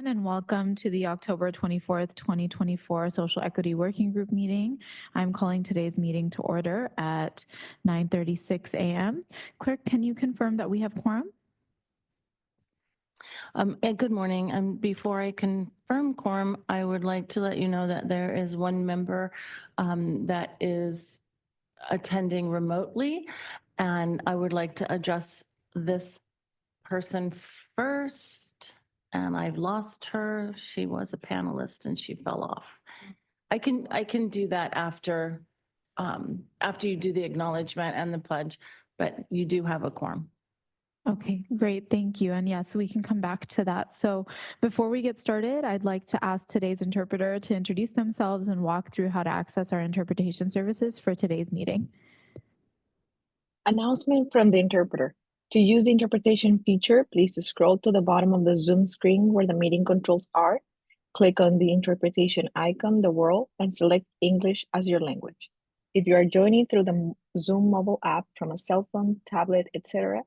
And welcome to the October 24th, 2024 Social Equity Working Group meeting. I'm calling today's meeting to order at 9:36 a.m. Clerk, can you confirm that we have quorum? Good morning. And before I confirm quorum, I would like to let you know that there is one member that is attending remotely, and I would like to address this person first. And I've lost her. She was a panelist and she fell off. I can do that after you do the acknowledgement and the pledge, but you do have a quorum. Okay, great. Thank you. And yes, we can come back to that. So before we get started, I'd like to ask today's interpreter to introduce themselves and walk through how to access our interpretation services for today's meeting. Announcement from the interpreter. To use the interpretation feature, please scroll to the bottom of the Zoom screen where the meeting controls are. Click on the interpretation icon, the world, and select English as your language. If you are joining through the Zoom mobile app from a cell phone, tablet, etc.,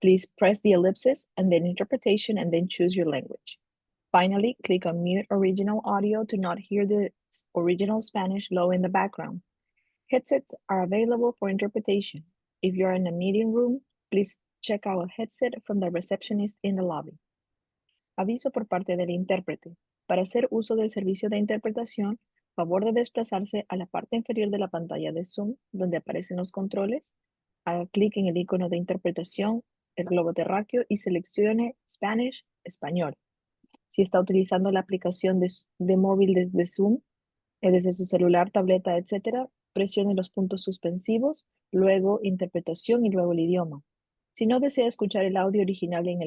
please press the ellipsis and then interpretation and then choose your language. Finally, click on mute original audio to not hear the original Spanish low in the background. Headsets are available for interpretation. If you're in a meeting room, please check out a headset from the receptionist in the lobby. Aviso por parte del intérprete. Para hacer uso del servicio de interpretación, favor de desplazarse a la parte inferior de la pantalla de Zoom, donde aparecen los controles. Haga clic en el icono de interpretación, el globo terráqueo, y seleccione Spanish, español. Si está utilizando la aplicación de móvil desde Zoom, desde su celular, tableta, etc., presione los puntos suspensivos, luego interpretación y luego el idioma. Si no desea escuchar el audio original en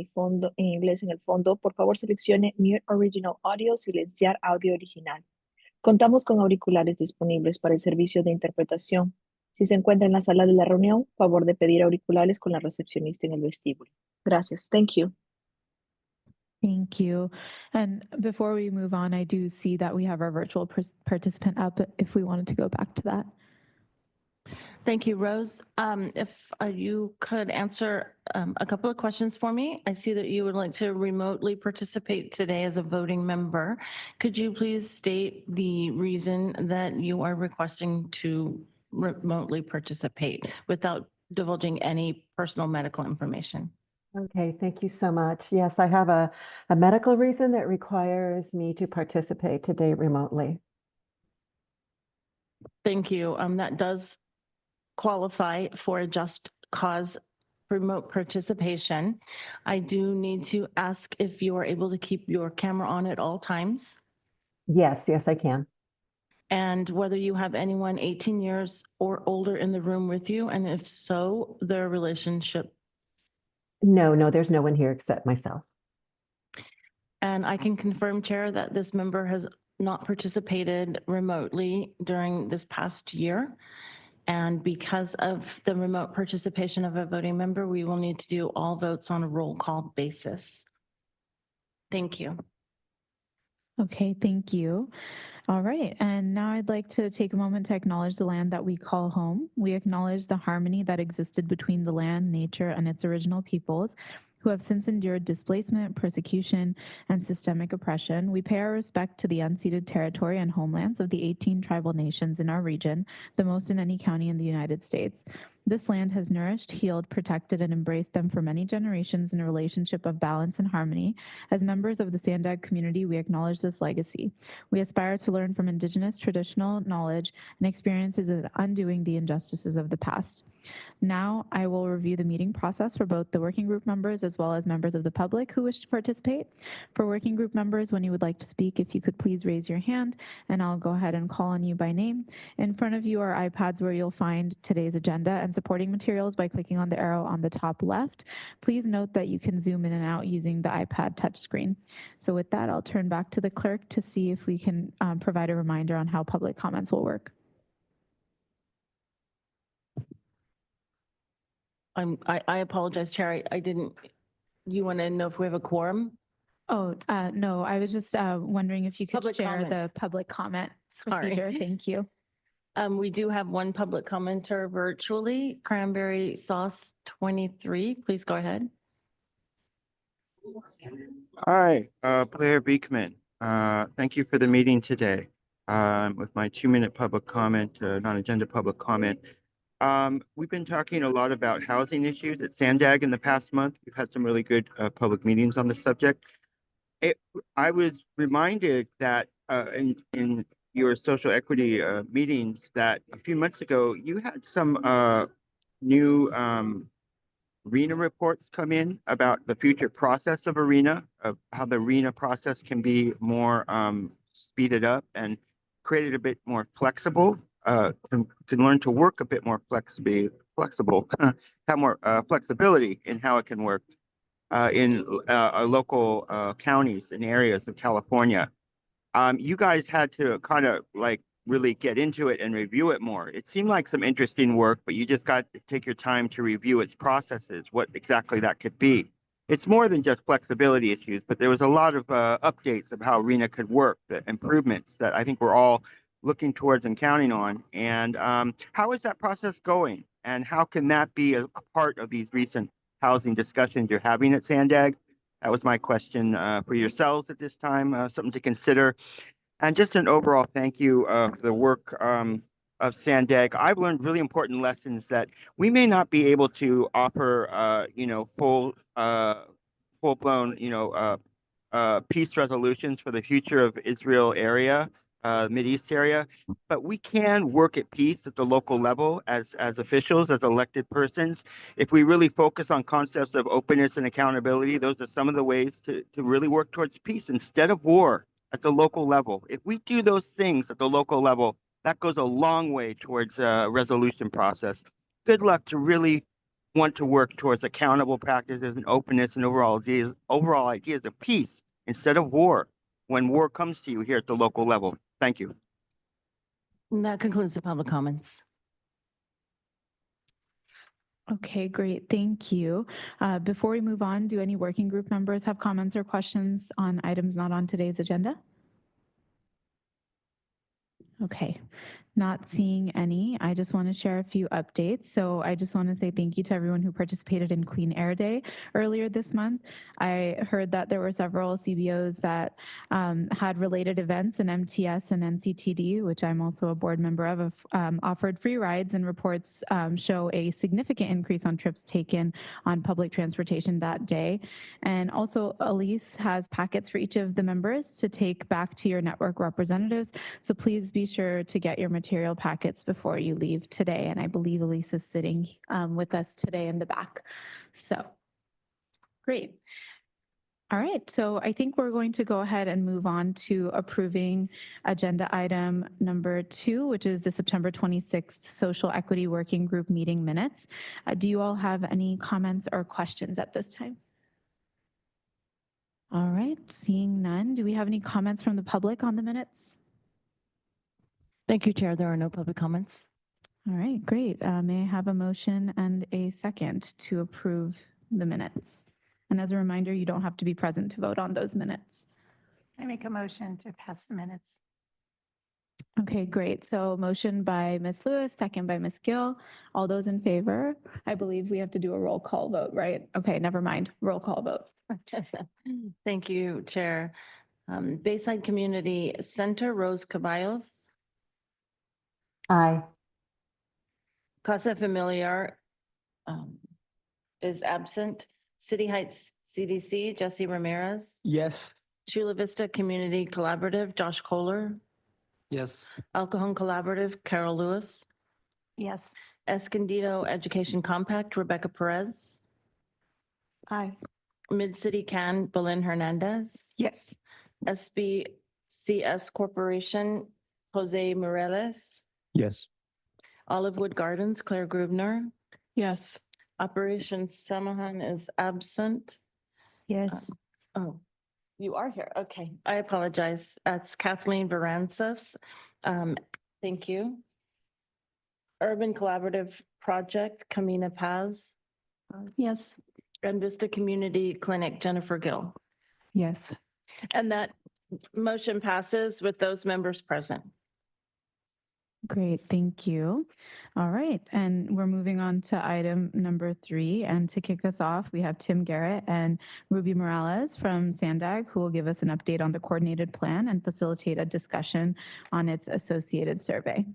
inglés en el fondo, por favor seleccione Mute Original Audio, silenciar audio original. Contamos con auriculares disponibles para el servicio de interpretación. Si se encuentra en la sala de la reunión, favor de pedir auriculares con la recepcionista en el vestíbulo. Gracias. Thank you. Thank you. And before we move on, I do see that we have our virtual participant up if we wanted to go back to that. Thank you, Rose. If you could answer a couple of questions for me. I see that you would like to remotely participate today as a voting member. Could you please state the reason that you are requesting to remotely participate without divulging any personal medical information? Okay, thank you so much. Yes, I have a medical reason that requires me to participate today remotely. Thank you. That does qualify for a just cause remote participation. I do need to ask if you are able to keep your camera on at all times. Yes, I can. And whether you have anyone 18 years or older in the room with you, and if so, their relationship. No, there's no one here except myself. And I can confirm, Chair, that this member has not participated remotely during this past year. And because of the remote participation of a voting member, we will need to do all votes on a roll call basis. Thank you. Okay, thank you. All right, and now I'd like to take a moment to acknowledge the land that we call home. We acknowledge the harmony that existed between the land, nature, and its original peoples, who have since endured displacement, persecution, and systemic oppression. We pay our respect to the unceded territory and homelands of the 18 tribal nations in our region, the most in any county in the United States. This land has nourished, healed, protected, and embraced them for many generations in a relationship of balance and harmony. As members of the SANDAG community, we acknowledge this legacy. We aspire to learn from Indigenous traditional knowledge and experiences in undoing the injustices of the past. Now, I will review the meeting process for both the working group members as well as members of the public who wish to participate. For working group members, when you would like to speak, if you could please raise your hand and I'll go ahead and call on you by name. In front of you are iPads where you'll find today's agenda and supporting materials by clicking on the arrow on the top left. Please note that you can zoom in and out using the iPad touchscreen. So with that, I'll turn back to the clerk to see if we can provide a reminder on how public comments will work. I apologize, Chair. I didn't. You want to know if we have a quorum? Oh, no, I was just wondering if you could Public share comment. the public comment Sorry. procedure. Thank you. We do have one public commenter virtually, Cranberry Sauce 23. Please go ahead. Hi, Blair Beekman. Thank you for the meeting today. With my 2-minute public comment, non-agenda public comment. We've been talking a lot about housing issues at SANDAG in the past month. We've had some really good public meetings on the subject. I was reminded that in your social equity meetings that a few months ago you had some new RENA reports come in about the future process of RENA, of how the RENA process can be more speeded up and created a bit more flexible, can learn to work a bit more flexible, have more flexibility in how it can work in local counties and areas of California. You guys had to kind of like really get into it and review it more. It seemed like some interesting work, but you just got to take your time to review its processes, what exactly that could be. It's more than just flexibility issues, but there was a lot of updates of how RENA could work, the improvements that I think we're all looking towards and counting on. And how is that process going? And how can that be a part of these recent housing discussions you're having at SANDAG? That was my question for yourselves at this time, something to consider. And just an overall thank you for the work of SANDAG. I've learned really important lessons that we may not be able to offer, full-blown, peace resolutions for the future of Israel area, Mideast area, but we can work at peace at the local level as officials, as elected persons. If we really focus on concepts of openness and accountability, those are some of the ways to really work towards peace instead of war at the local level. If we do those things at the local level, that goes a long way towards a resolution process. Good luck to really want to work towards accountable practices and openness and overall ideas of peace instead of war when war comes to you here at the local level. Thank you. And that concludes the public comments. Okay, great. Thank you. Before we move on, do any working group members have comments or questions on items not on today's agenda? Okay, not seeing any. I just want to share a few updates. So I just want to say thank you to everyone who participated in Clean Air Day earlier this month. I heard that there were several CBOs that had related events, and MTS and NCTD, which I'm also a board member of, offered free rides, and reports show a significant increase on trips taken on public transportation that day. And also Elise has packets for each of the members to take back to your network representatives. So please be sure to get your material packets before you leave today. And I believe Elise is sitting with us today in the back. So great. All right, so I think we're going to go ahead and move on to approving agenda item number 2, which is the September 26th Social Equity Working Group meeting minutes. Do you all have any comments or questions at this time? All right, seeing none. Do we have any comments from the public on the minutes? Thank you, Chair. There are no public comments. All right, great. May I have a motion and a second to approve the minutes? And as a reminder, you don't have to be present to vote on those minutes. I make a motion to pass the minutes. Okay, great. So motion by Ms. Lewis, second by Ms. Gill. All those in favor? I believe we have to do a roll call vote, right? Okay, never mind. Roll call vote. Thank you, Chair. Bayside Community Center, Rose Caballos. Aye. Casa Familiar is absent. City Heights CDC, Jesse Ramirez. Yes. Chula Vista Community Collaborative, Josh Kohler. Yes. El Cajon Collaborative, Carol Lewis. Yes. Escondido Education Compact, Rebecca Perez. Aye. Mid-City Can, Belen Hernandez. Yes. SBCS Corporation, Jose Morales. Yes. Olivewood Gardens, Claire Grubner. Yes. Operations Samahan is absent. Yes. Oh, you are here. Okay, I apologize. That's Kathleen Varanzas. Thank you. Urban Collaborative Project, Camina Paz. Yes. And Vista Community Clinic, Jennifer Gill. Yes. And that motion passes with those members present. Great, thank you. All right, and we're moving on to item number 3. And to kick us off, we have Tim Garrett and Ruby Morales from SANDAG, who will give us an update on the coordinated plan and facilitate a discussion on its associated survey.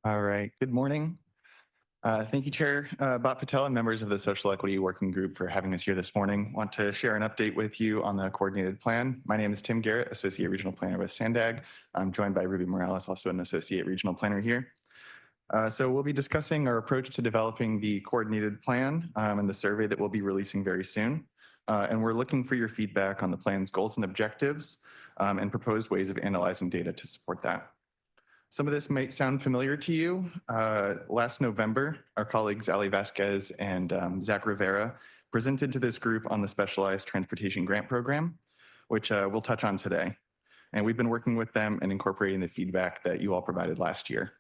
All right, good morning. Thank you, Chair Bhat Patel and members of the Social Equity Working Group for having us here this morning. Want to share an update with you on the coordinated plan. My name is Tim Garrett, Associate Regional Planner with SANDAG. I'm joined by Ruby Morales, also an Associate Regional Planner here. So we'll be discussing our approach to developing the coordinated plan and the survey that we'll be releasing very soon. And we're looking for your feedback on the plan's goals and objectives and proposed ways of analyzing data to support that. Some of this might sound familiar to you. Last November, our colleagues Ali Vasquez and Zach Rivera presented to this group on the Specialized Transportation Grant Program, which we'll touch on today. And we've been working with them and incorporating the feedback that you all provided last year.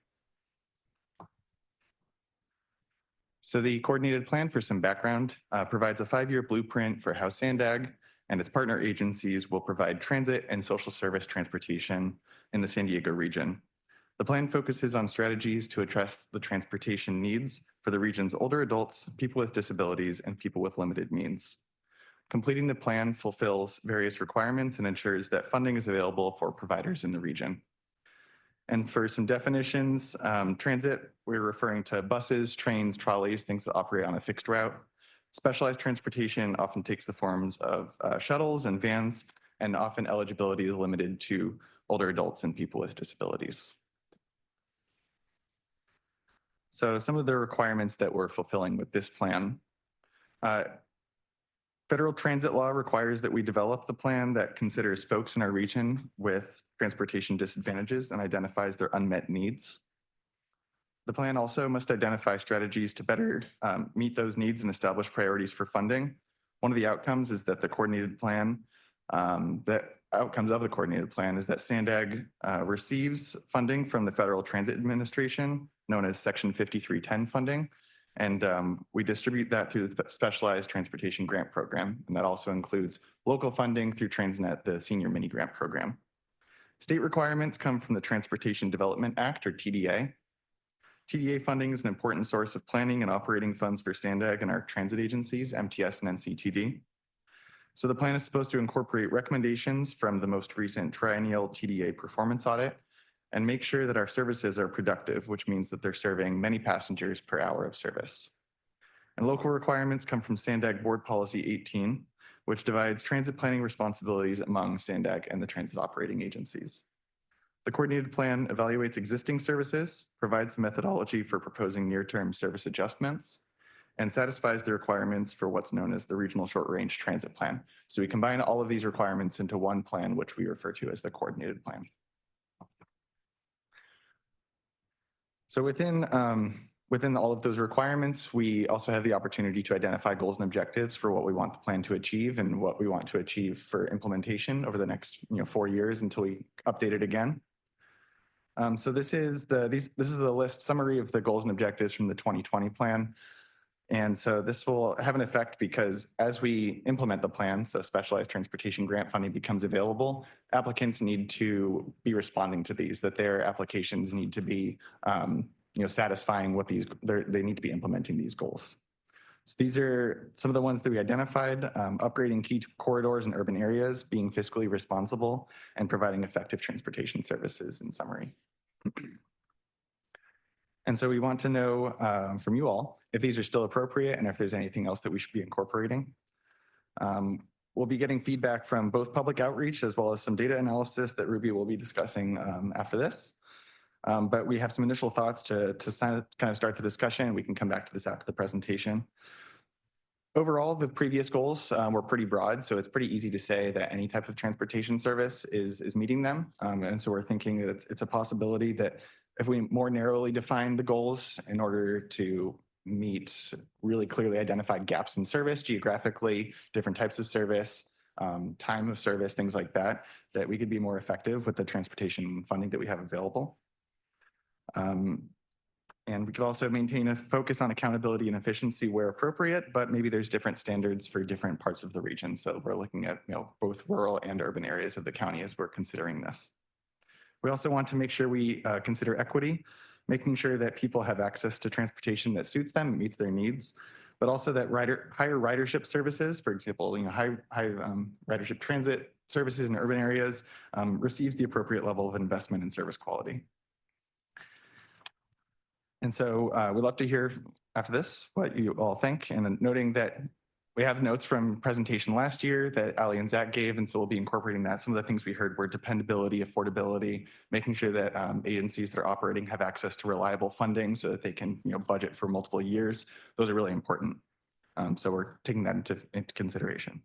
So the coordinated plan, for some background, provides a 5-year blueprint for how SANDAG and its partner agencies will provide transit and social service transportation in the San Diego region. The plan focuses on strategies to address the transportation needs for the region's older adults, people with disabilities, and people with limited means. Completing the plan fulfills various requirements and ensures that funding is available for providers in the region. And for some definitions, transit, we're referring to buses, trains, trolleys, things that operate on a fixed route. Specialized transportation often takes the forms of shuttles and vans, and often eligibility is limited to older adults and people with disabilities. So some of the requirements that we're fulfilling with this plan. Federal transit law requires that we develop the plan that considers folks in our region with transportation disadvantages and identifies their unmet needs. The plan also must identify strategies to better meet those needs and establish priorities for funding. One of the outcomes is that the coordinated plan, outcomes of the coordinated plan is that SANDAG receives funding from the Federal Transit Administration, known as Section 5310 funding, and we distribute that through the Specialized Transportation Grant Program, and that also includes local funding through Transnet, the Senior Mini Grant Program. State requirements come from the Transportation Development Act, or TDA. TDA funding is an important source of planning and operating funds for SANDAG and our transit agencies, MTS and NCTD. So the plan is supposed to incorporate recommendations from the most recent triennial TDA performance audit and make sure that our services are productive, which means that they're serving many passengers per hour of service. And local requirements come from SANDAG Board Policy 18, which divides transit planning responsibilities among SANDAG and the transit operating agencies. The coordinated plan evaluates existing services, provides the methodology for proposing near-term service adjustments, and satisfies the requirements for what's known as the Regional Short-Range Transit Plan. So we combine all of these requirements into one plan, which we refer to as the coordinated plan. So within all of those requirements, we also have the opportunity to identify goals and objectives for what we want the plan to achieve and what we want to achieve for implementation over the next 4 years until we update it again. So this is the list summary of the goals and objectives from the 2020 plan. And so this will have an effect because as we implement the plan, so specialized transportation grant funding becomes available, applicants need to be responding to these, that their applications need to be satisfying what they need to be implementing these goals. So these are some of the ones that we identified: upgrading key corridors in urban areas, being fiscally responsible, and providing effective transportation services in summary. And so we want to know from you all if these are still appropriate and if there's anything else that we should be incorporating. We'll be getting feedback from both public outreach as well as some data analysis that Ruby will be discussing after this. But we have some initial thoughts to kind of start the discussion. We can come back to this after the presentation. Overall, the previous goals were pretty broad, so it's pretty easy to say that any type of transportation service is meeting them. And so we're thinking that it's a possibility that if we more narrowly define the goals in order to meet really clearly identified gaps in service geographically, different types of service, time of service, things like that, that we could be more effective with the transportation funding that we have available. And we could also maintain a focus on accountability and efficiency where appropriate, but maybe there's different standards for different parts of the region. So we're looking at both rural and urban areas of the county as we're considering this. We also want to make sure we consider equity, making sure that people have access to transportation that suits them, meets their needs, but also that higher ridership services, for example, high ridership transit services in urban areas receives the appropriate level of investment in service quality. And so we'd love to hear after this what you all think, and noting that we have notes from presentation last year that Ali and Zach gave, and so we'll be incorporating that. Some of the things we heard were dependability, affordability, making sure that agencies that are operating have access to reliable funding so that they can budget for multiple years. Those are really important. So we're taking that into consideration.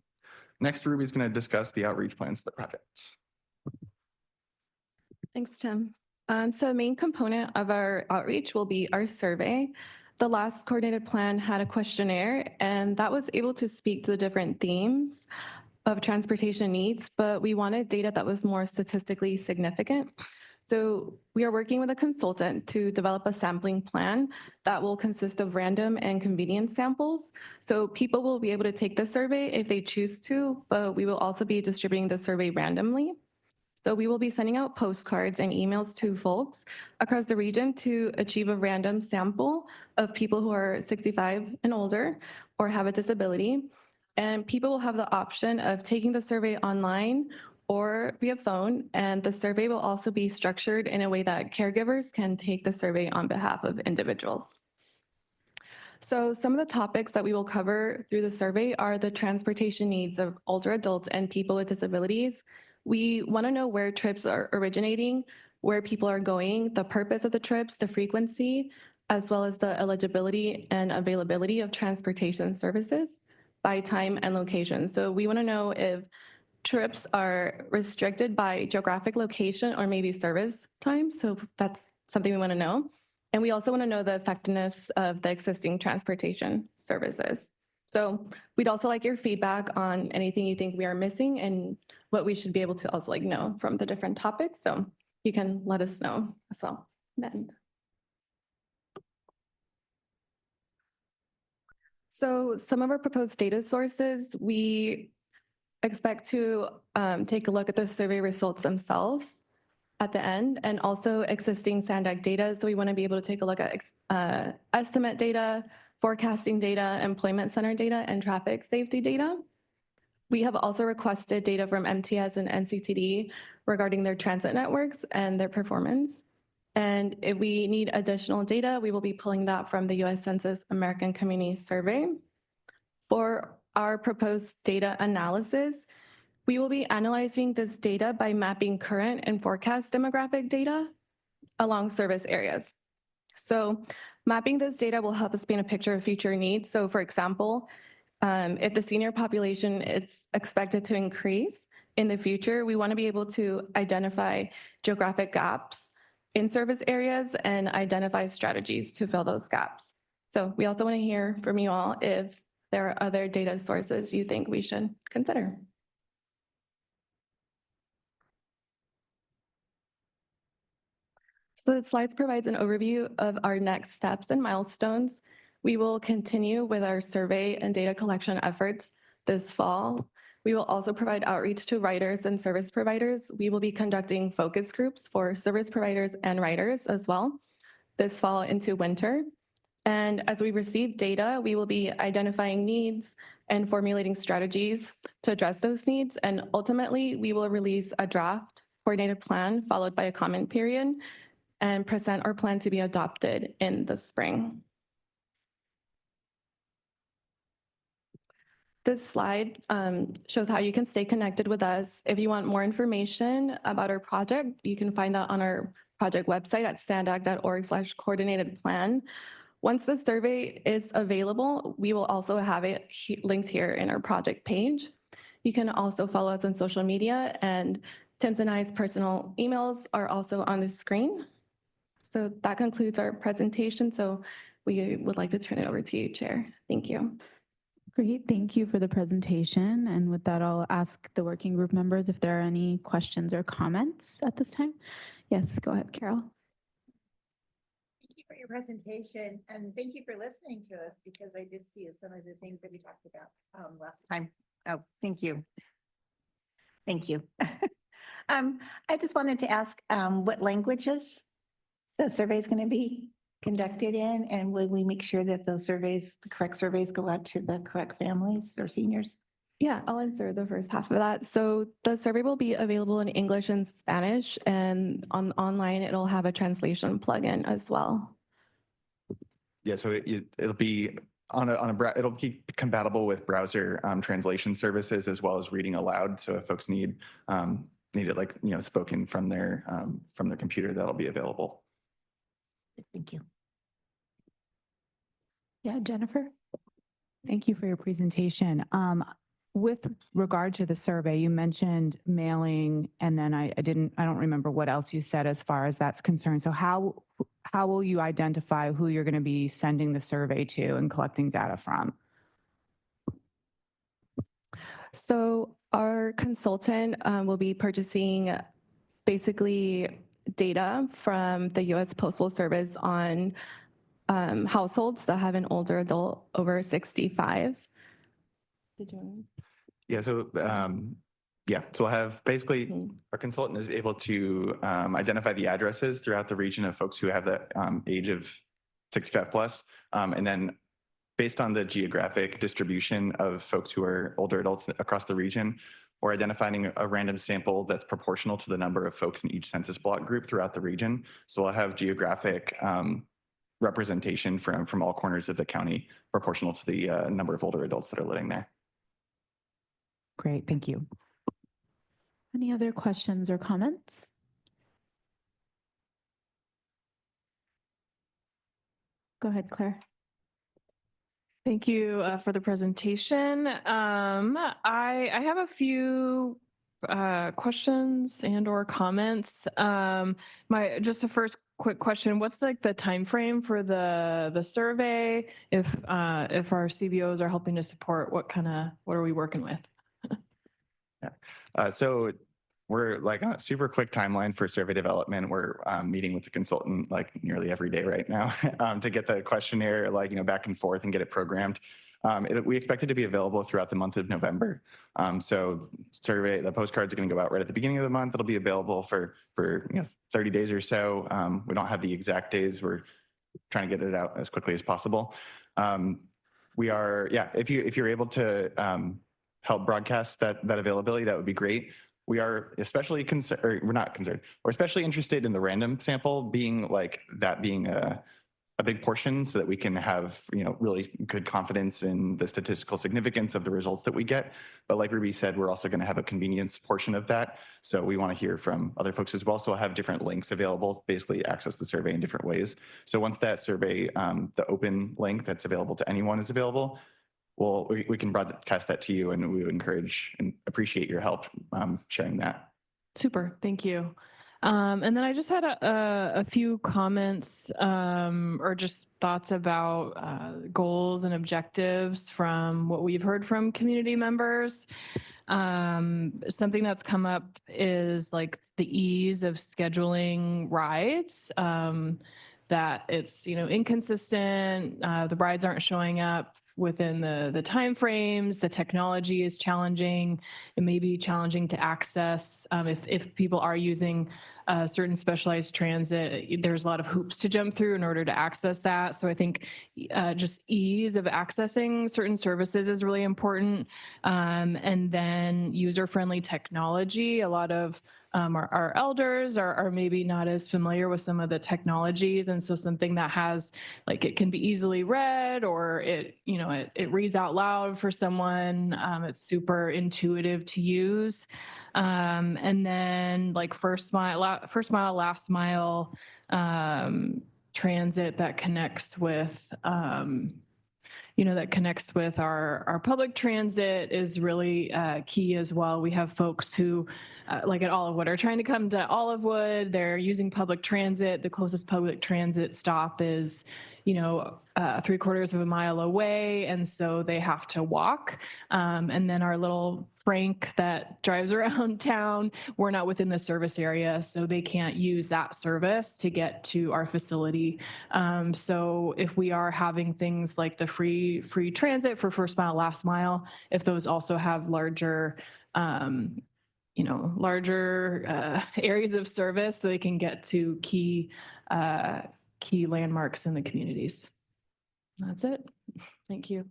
Next, Ruby's going to discuss the outreach plans for the project. Thanks, Tim. So a main component of our outreach will be our survey. The last coordinated plan had a questionnaire, and that was able to speak to the different themes of transportation needs, but we wanted data that was more statistically significant. So we are working with a consultant to develop a sampling plan that will consist of random and convenience samples. So people will be able to take the survey if they choose to, but we will also be distributing the survey randomly. So we will be sending out postcards and emails to folks across the region to achieve a random sample of people who are 65 and older or have a disability. And people will have the option of taking the survey online or via phone. And the survey will also be structured in a way that caregivers can take the survey on behalf of individuals. So some of the topics that we will cover through the survey are the transportation needs of older adults and people with disabilities. We want to know where trips are originating, where people are going, the purpose of the trips, the frequency, as well as the eligibility and availability of transportation services by time and location. So we want to know if trips are restricted by geographic location or maybe service time. So that's something we want to know. And we also want to know the effectiveness of the existing transportation services. So we'd also like your feedback on anything you think we are missing and what we should be able to also know from the different topics. So you can let us know as well. Then. So some of our proposed data sources, we expect to take a look at the survey results themselves at the end, and also existing SANDAG data. So we want to be able to take a look at estimate data, forecasting data, employment center data, and traffic safety data. We have also requested data from MTS and NCTD regarding their transit networks and their performance. And if we need additional data, we will be pulling that from the US Census American Community Survey. For our proposed data analysis, we will be analyzing this data by mapping current and forecast demographic data along service areas. So mapping this data will help us paint a picture of future needs. So for example, if the senior population is expected to increase in the future, we want to be able to identify geographic gaps in service areas and identify strategies to fill those gaps. So we also want to hear from you all if there are other data sources you think we should consider. So the slides provides an overview of our next steps and milestones. We will continue with our survey and data collection efforts this fall. We will also provide outreach to writers and service providers. We will be conducting focus groups for service providers and writers as well this fall into winter. And as we receive data, we will be identifying needs and formulating strategies to address those needs. And ultimately, we will release a draft coordinated plan followed by a comment period and present our plan to be adopted in the spring. This slide shows how you can stay connected with us. If you want more information about our project, you can find that on our project website at sandag.org/coordinated-plan. Once the survey is available, we will also have it linked here in our project page. You can also follow us on social media, and Tim's and I's personal emails are also on the screen. So that concludes our presentation. So we would like to turn it over to you, Chair. Thank you. Great, thank you for the presentation. And with that, I'll ask the working group members if there are any questions or comments at this time. Yes, go ahead, Carol. Thank you for your presentation, and thank you for listening to us, because I did see some of the things that we talked about last time. Oh, thank you. Thank you. I just wanted to ask what languages the survey is going to be conducted in, and will we make sure that those surveys, the correct surveys, go out to the correct families or seniors? Yeah, I'll answer the first half of that. So the survey will be available in English and Spanish, and online it'll have a translation plugin as well. Yeah, so it'll be it'll be compatible with browser translation services as well as reading aloud. So if folks need it like spoken from their computer, that'll be available. Thank you. Yeah, Jennifer. Thank you for your presentation. With regard to the survey, you mentioned mailing, and then I don't remember what else you said as far as that's concerned. So how will you identify who you're going to be sending the survey to and collecting data from? So our consultant will be purchasing basically data from the U.S. Postal Service on households that have an older adult over 65. Did you? Yeah, so so we'll have basically our consultant is able to identify the addresses throughout the region of folks who have that age of 65 plus, and then based on the geographic distribution of folks who are older adults across the region, we're identifying a random sample that's proportional to the number of folks in each census block group throughout the region. So we'll have geographic representation from all corners of the county proportional to the number of older adults that are living there. Great, thank you. Any other questions or comments? Go ahead, Claire. Thank you for the presentation. I have a few questions and or comments. Just a first quick question: what's like the time frame for the survey? If our CBOs are helping to support, what are we working with? So we're like on a super quick timeline for survey development. We're meeting with the consultant like nearly every day right now to get the questionnaire back and forth and get it programmed. We expect it to be available throughout the month of November. So the postcards are going to go out right at the beginning of the month. It'll be available for 30 days or so. We don't have the exact days. We're trying to get it out as quickly as possible. If you're able to help broadcast that availability, that would be great. We are especially we're especially interested in the random sample being a big portion, so that we can have really good confidence in the statistical significance of the results that we get. But like Ruby said, we're also going to have a convenience portion of that. So we want to hear from other folks as well. So we'll have different links available to basically access the survey in different ways. So once that survey, the open link that's available to anyone is available, we can broadcast that to you, and we would encourage and appreciate your help sharing that. Super, thank you. And then I just had a few comments or just thoughts about goals and objectives from what we've heard from community members. Something that's come up is like the ease of scheduling rides, that it's inconsistent, the rides aren't showing up within the timeframes. The technology is challenging. It may be challenging to access. If people are using certain specialized transit, there's a lot of hoops to jump through in order to access that. So I think just ease of accessing certain services is really important. And then user-friendly technology. A lot of our elders are maybe not as familiar with some of the technologies, and so something that has it can be easily read, or it reads out loud for someone. It's super intuitive to use, and then first mile, last mile transit that connects with that connects with our public transit is really key as well. We have folks who, like at Olivewood, are trying to come to Olivewood. They're using public transit. The closest public transit stop is, 3/4 of a mile away, and so they have to walk. And then our little Frank that drives around town, we're not within the service area, so they can't use that service to get to our facility. So if we are having things like the free transit for first mile, last mile, if those also have larger areas of service, so they can get to key landmarks in the communities. That's it. Thank you.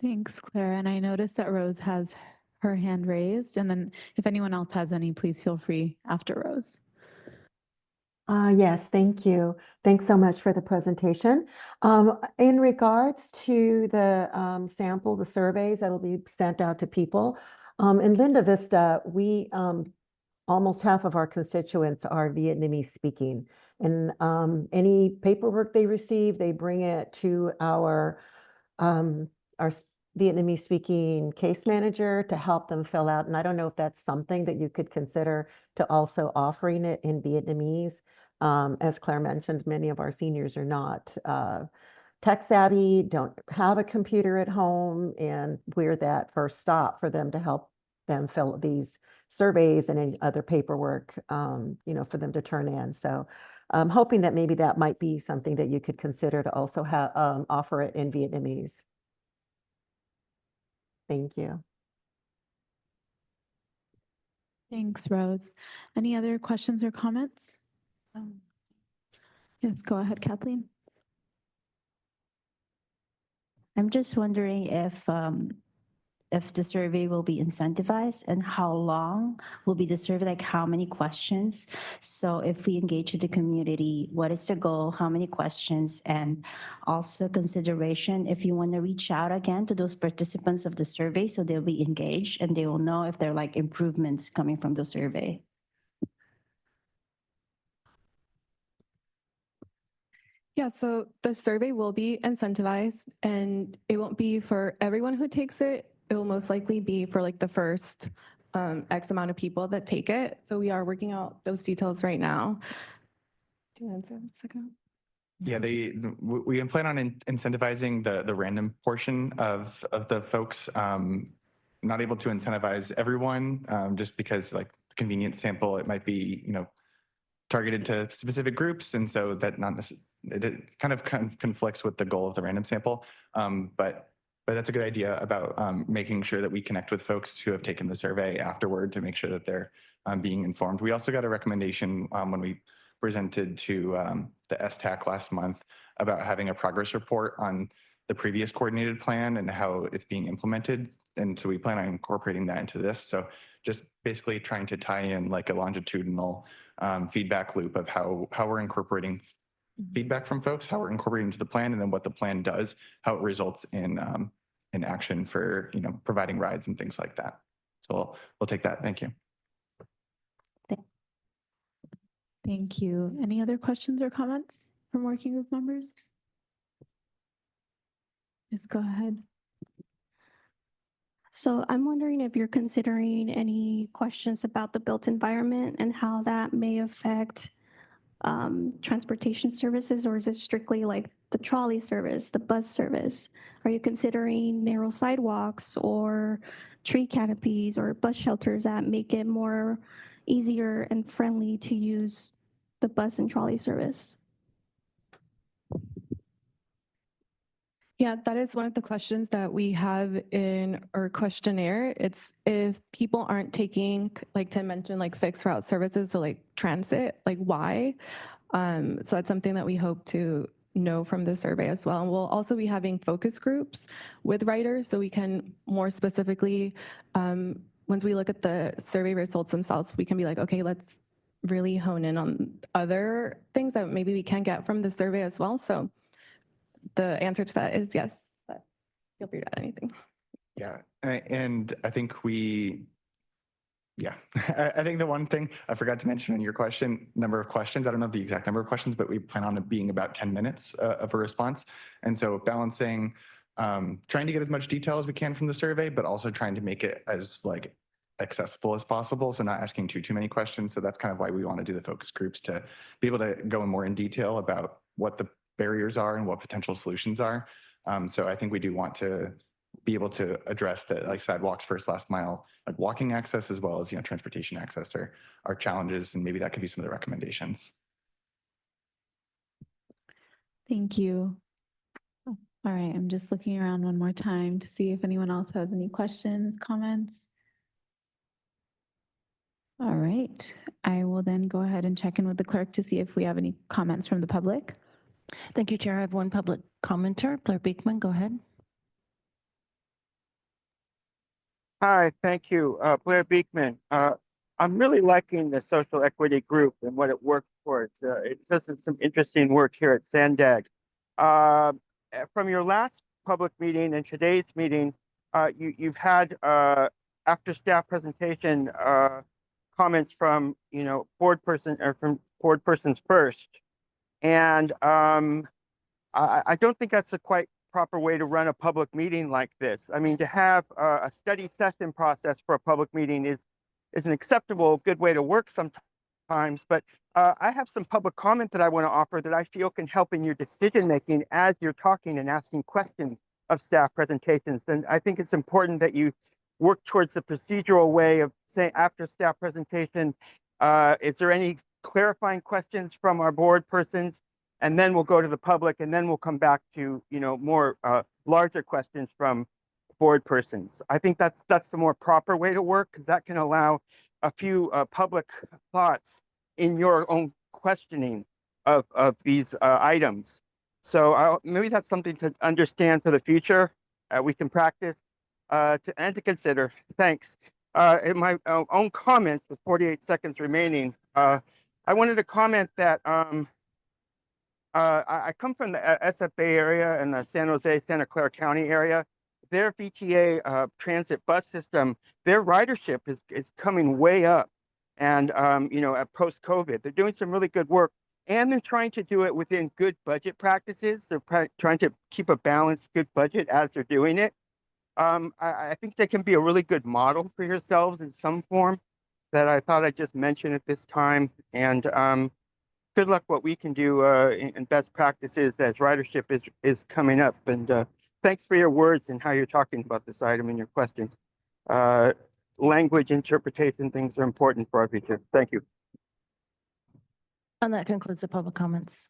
Thanks, Claire. And I noticed that Rose has her hand raised. And then if anyone else has any, please feel free after Rose. Yes, thank you. Thanks so much for the presentation. In regards to the sample, the surveys that'll be sent out to people, in Linda Vista, we almost half of our constituents are Vietnamese speaking. And any paperwork they receive, they bring it to our Vietnamese speaking case manager to help them fill out. And I don't know if that's something that you could consider to also offering it in Vietnamese. As Claire mentioned, many of our seniors are not tech savvy, don't have a computer at home, and we're that first stop for them to help them fill these surveys and any other paperwork, for them to turn in. So I'm hoping that maybe that might be something that you could consider to also have offer it in Vietnamese. Thank you. Thanks, Rose. Any other questions or comments? Yes, go ahead, Kathleen. I'm just wondering if the survey will be incentivized and how long will be the survey, like how many questions. So if we engage with the community, what is the goal, how many questions, and also consideration if you want to reach out again to those participants of the survey so they'll be engaged and they will know if there are like improvements coming from the survey. Yeah, so the survey will be incentivized and it won't be for everyone who takes it. It will most likely be for like the first X amount of people that take it. So we are working out those details right now. Do you answer the second? Yeah, we plan on incentivizing the random portion of the folks. Not able to incentivize everyone just because like the convenience sample, it might be, targeted to specific groups. And so that it kind of conflicts with the goal of the random sample. But that's a good idea about making sure that we connect with folks who have taken the survey afterward to make sure that they're being informed. We also got a recommendation when we presented to the STAC last month about having a progress report on the previous coordinated plan and how it's being implemented. And so we plan on incorporating that into this. So just basically trying to tie in like a longitudinal feedback loop of how we're incorporating feedback from folks, how we're incorporating into the plan, and then what the plan does, how it results in action for providing rides and things like that. So we'll take that. Thank you. Thank you. Any other questions or comments from working group members? Yes, go ahead. So I'm wondering if you're considering any questions about the built environment and how that may affect transportation services, or is it strictly like the trolley service, the bus service? Are you considering narrow sidewalks or tree canopies or bus shelters that make it more easier and friendly to use the bus and trolley service? Yeah, that is one of the questions that we have in our questionnaire. It's if people aren't taking, like Tim mentioned, like fixed route services, so like transit, like why? So that's something that we hope to know from the survey as well. And we'll also be having focus groups with writers so we can more specifically, once we look at the survey results themselves, we can be like, okay, let's really hone in on other things that maybe we can get from the survey as well. So the answer to that is yes, but feel free to add anything. Yeah, and I think I think the one thing I forgot to mention in your question, number of questions, I don't know the exact number of questions, but we plan on it being about 10 minutes of a response. And so balancing trying to get as much detail as we can from the survey, but also trying to make it as like accessible as possible. So not asking too many questions. So that's kind of why we want to do the focus groups, to be able to go more in detail about what the barriers are and what potential solutions are. So I think we do want to be able to address that, like sidewalks, first, last mile, like walking access, as well as, transportation access are challenges. And maybe that could be some of the recommendations. Thank you. All right, I'm just looking around one more time to see if anyone else has any questions, comments. All right, I will then go ahead and check in with the clerk to see if we have any comments from the public. Thank you, Chair. I have one public commenter. Blair Beekman, go ahead. Hi, thank you. Blair Beekman. I'm really liking the social equity group and what it works towards. It does some interesting work here at SANDAG. From your last public meeting and today's meeting, you've had after staff presentation comments from board persons first, and I don't think that's a quite proper way to run a public meeting like this. I mean, to have a study session process for a public meeting is an acceptable, good way to work sometimes, but I have some public comment that I want to offer that I feel can help in your decision making as you're talking and asking questions of staff presentations. And I think it's important that you work towards the procedural way of saying after staff presentation, is there any clarifying questions from our board persons? And then we'll go to the public, and then we'll come back to more larger questions from board persons. I think that's the more proper way to work, because that can allow a few public thoughts in your own questioning of these items. So maybe that's something to understand for the future. We can practice and to consider. Thanks. In my own comments, with 48 seconds remaining, I wanted to comment that I come from the SFA area and the San Jose, Santa Clara County area. Their VTA transit bus system, their ridership is coming way up. And, at post-COVID, they're doing some really good work, and they're trying to do it within good budget practices. They're trying to keep a balanced, good budget as they're doing it. I think they can be a really good model for yourselves in some form that I thought I'd just mention at this time. And good luck what we can do in best practices as ridership is coming up. And thanks for your words and how you're talking about this item in your questions. Language interpretation things are important for our future. Thank you. And that concludes the public comments.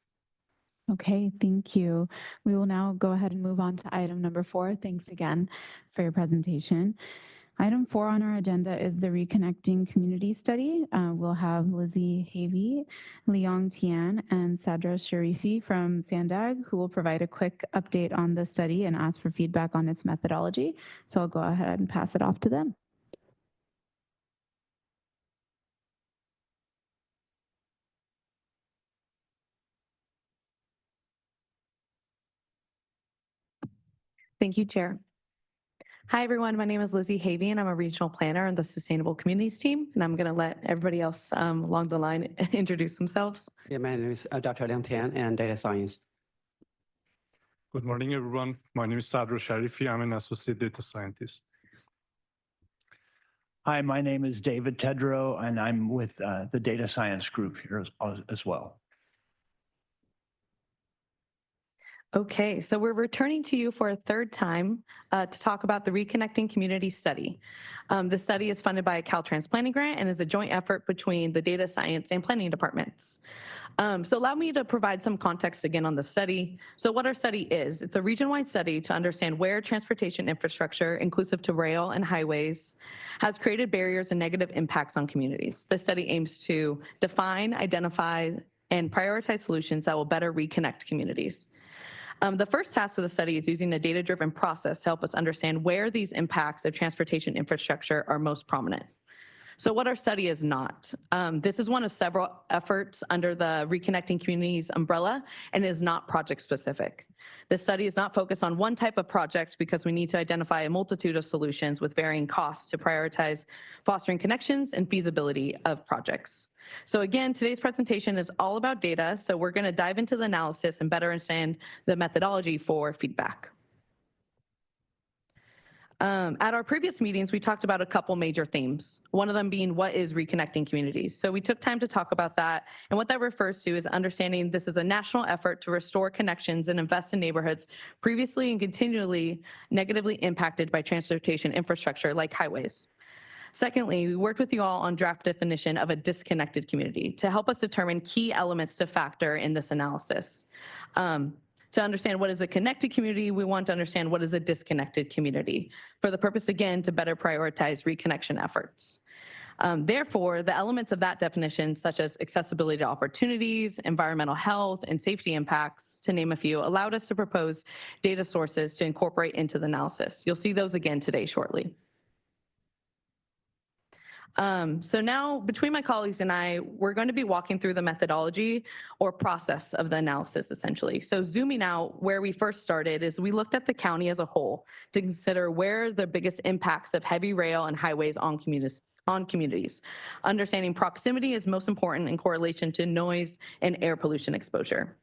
Okay, thank you. We will now go ahead and move on to item number 4. Thanks again for your presentation. Item 4 on our agenda is the Reconnecting Community Study. We'll have Lizzie Havey, Leong Tian, and Sadra Sharifi from SANDAG, who will provide a quick update on the study and ask for feedback on its methodology. So I'll go ahead and pass it off to them. Thank you, Chair. Hi, everyone. My name is Lizzie Havey, and I'm a regional planner on the Sustainable Communities team. And I'm going to let everybody else along the line introduce themselves. Yeah, my name is Dr. Liang Tian and data science. Good morning, everyone. My name is Sadra Sharifi. I'm an associate data scientist. Hi, my name is David Tedrow, and I'm with the data science group here as well. Okay, so we're returning to you for a third time to talk about the Reconnecting Community Study. The study is funded by a Caltrans planning grant and is a joint effort between the data science and planning departments. So allow me to provide some context again on the study. So what our study is, it's a region-wide study to understand where transportation infrastructure, inclusive to rail and highways, has created barriers and negative impacts on communities. The study aims to define, identify, and prioritize solutions that will better reconnect communities. The first task of the study is using a data-driven process to help us understand where these impacts of transportation infrastructure are most prominent. So what our study is not. This is one of several efforts under the Reconnecting Communities umbrella and is not project specific. This study is not focused on one type of project because we need to identify a multitude of solutions with varying costs to prioritize fostering connections and feasibility of projects. So again, today's presentation is all about data. So we're going to dive into the analysis and better understand the methodology for feedback. At our previous meetings, we talked about a couple major themes, one of them being what is reconnecting communities. So we took time to talk about that. And what that refers to is understanding this is a national effort to restore connections and invest in neighborhoods previously and continually negatively impacted by transportation infrastructure like highways. Secondly, we worked with you all on draft definition of a disconnected community to help us determine key elements to factor in this analysis. To understand what is a connected community, we want to understand what is a disconnected community for the purpose, again, to better prioritize reconnection efforts. Therefore, the elements of that definition, such as accessibility to opportunities, environmental health, and safety impacts, to name a few, allowed us to propose data sources to incorporate into the analysis. You'll see those again today shortly. So now between my colleagues and I, we're going to be walking through the methodology or process of the analysis essentially. So zooming out, where we first started is we looked at the county as a whole to consider where the biggest impacts of heavy rail and highways on communities. Understanding proximity is most important in correlation to noise and air pollution exposure.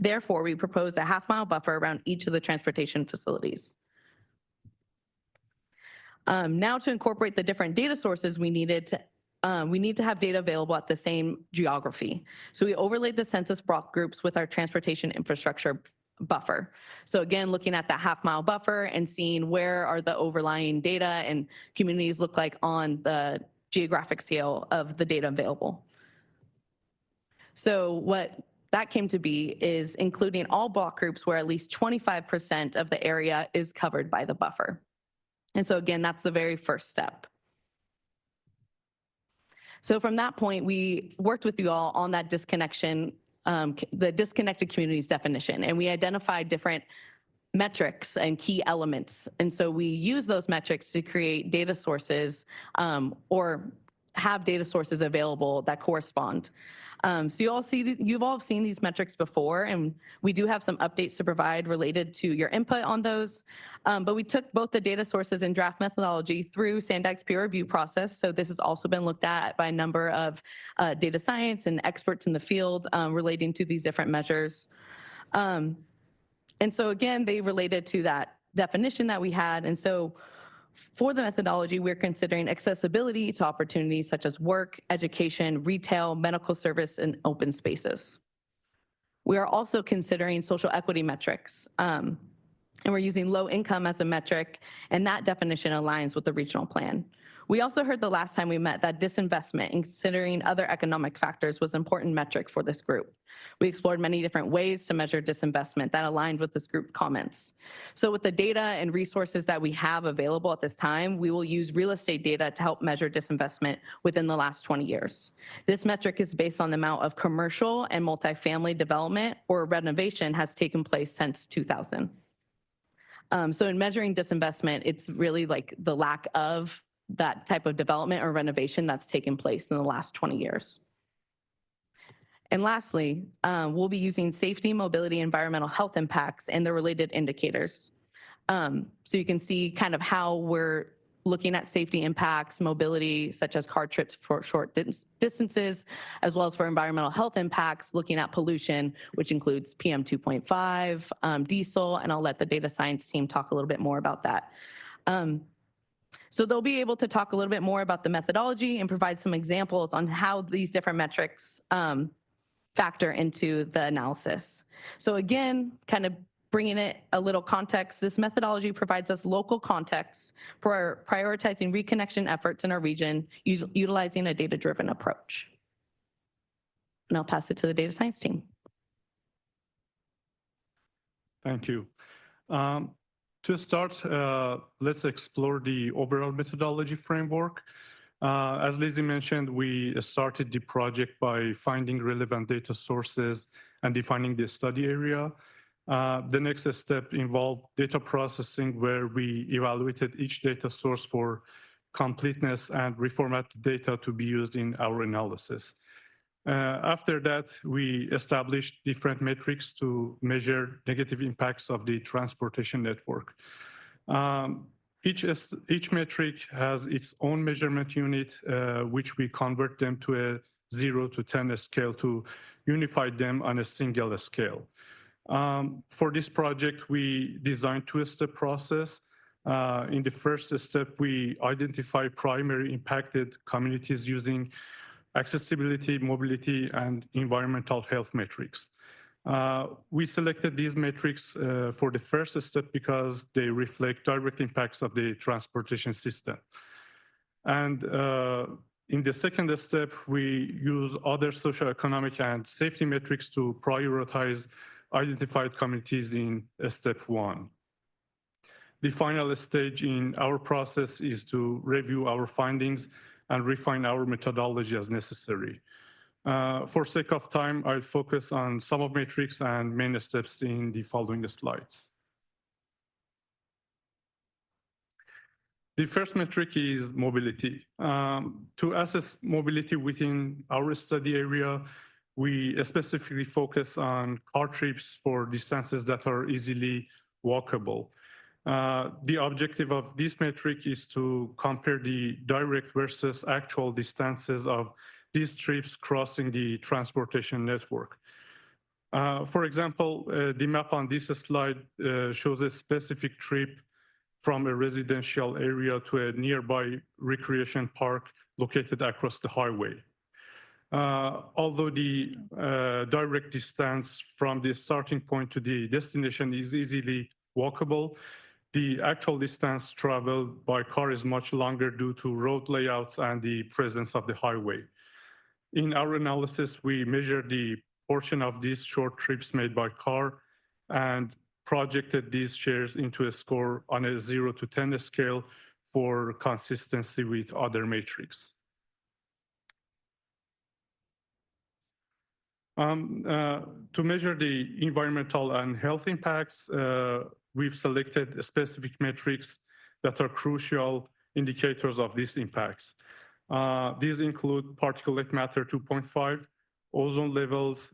Therefore, we proposed a half-mile buffer around each of the transportation facilities. Now to incorporate the different data sources we need to have data available at the same geography. So we overlaid the census block groups with our transportation infrastructure buffer. So again, looking at that half-mile buffer and seeing where are the overlying data and communities look like on the geographic scale of the data available. So what that came to be is including all block groups where at least 25% of the area is covered by the buffer. And so again, that's the very first step. So from that point, we worked with you all on that disconnection, the disconnected communities definition, and we identified different metrics and key elements. And so we use those metrics to create data sources or have data sources available that correspond. So you've all seen these metrics before, and we do have some updates to provide related to your input on those. But we took both the data sources and draft methodology through SANDAG's peer review process. So this has also been looked at by a number of data science and experts in the field relating to these different measures. And so again, they related to that definition that we had. And so for the methodology, we're considering accessibility to opportunities such as work, education, retail, medical service, and open spaces. We are also considering social equity metrics, and we're using low income as a metric, and that definition aligns with the regional plan. We also heard the last time we met that disinvestment and considering other economic factors was an important metric for this group. We explored many different ways to measure disinvestment that aligned with this group comments. So with the data and resources that we have available at this time, we will use real estate data to help measure disinvestment within the last 20 years. This metric is based on the amount of commercial and multifamily development or renovation has taken place since 2000. So in measuring disinvestment, it's really like the lack of that type of development or renovation that's taken place in the last 20 years. And lastly, we'll be using safety, mobility, environmental health impacts and the related indicators. So you can see kind of how we're looking at safety impacts, mobility, such as car trips for short distances, as well as for environmental health impacts, looking at pollution, which includes PM 2.5, diesel, and I'll let the data science team talk a little bit more about that. So they'll be able to talk a little bit more about the methodology and provide some examples on how these different metrics factor into the analysis. So again, kind of bringing it a little context, this methodology provides us local context for prioritizing reconnection efforts in our region, utilizing a data-driven approach. And I'll pass it to the data science team. Thank you. To start, let's explore the overall methodology framework. As Lizzie mentioned, we started the project by finding relevant data sources and defining the study area. The next step involved data processing, where we evaluated each data source for completeness and reformatted data to be used in our analysis. After that, we established different metrics to measure negative impacts of the transportation network. Each metric has its own measurement unit, which we convert them to a 0 to 10 scale to unify them on a single scale. For this project, we designed two-step process. In the first step, we identify primary impacted communities using accessibility, mobility, and environmental health metrics. We selected these metrics for the first step because they reflect direct impacts of the transportation system. And in the second step, we use other socioeconomic and safety metrics to prioritize identified communities in step 1. The final stage in our process is to review our findings and refine our methodology as necessary. For sake of time, I'll focus on some of metrics and main steps in the following slides. The first metric is mobility. To assess mobility within our study area, we specifically focus on car trips for distances that are easily walkable. The objective of this metric is to compare the direct versus actual distances of these trips crossing the transportation network. For example, the map on this slide shows a specific trip from a residential area to a nearby recreation park located across the highway. Although the direct distance from the starting point to the destination is easily walkable, the actual distance traveled by car is much longer due to road layouts and the presence of the highway. In our analysis, we measure the portion of these short trips made by car and projected these shares into a score on a 0 to 10 scale for consistency with other metrics. To measure the environmental and health impacts, we've selected specific metrics that are crucial indicators of these impacts. These include particulate matter 2.5, ozone levels,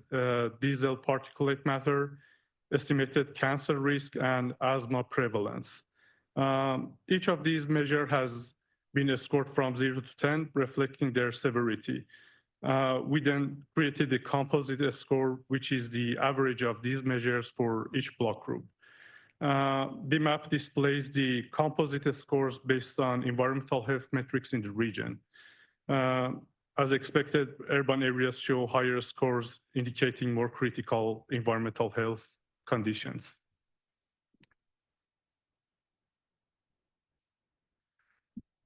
diesel particulate matter, estimated cancer risk, and asthma prevalence. Each of these measures has been scored from 0 to 10, reflecting their severity. We then created a composite score, which is the average of these measures for each block group. The map displays the composite scores based on environmental health metrics in the region. As expected, urban areas show higher scores, indicating more critical environmental health conditions.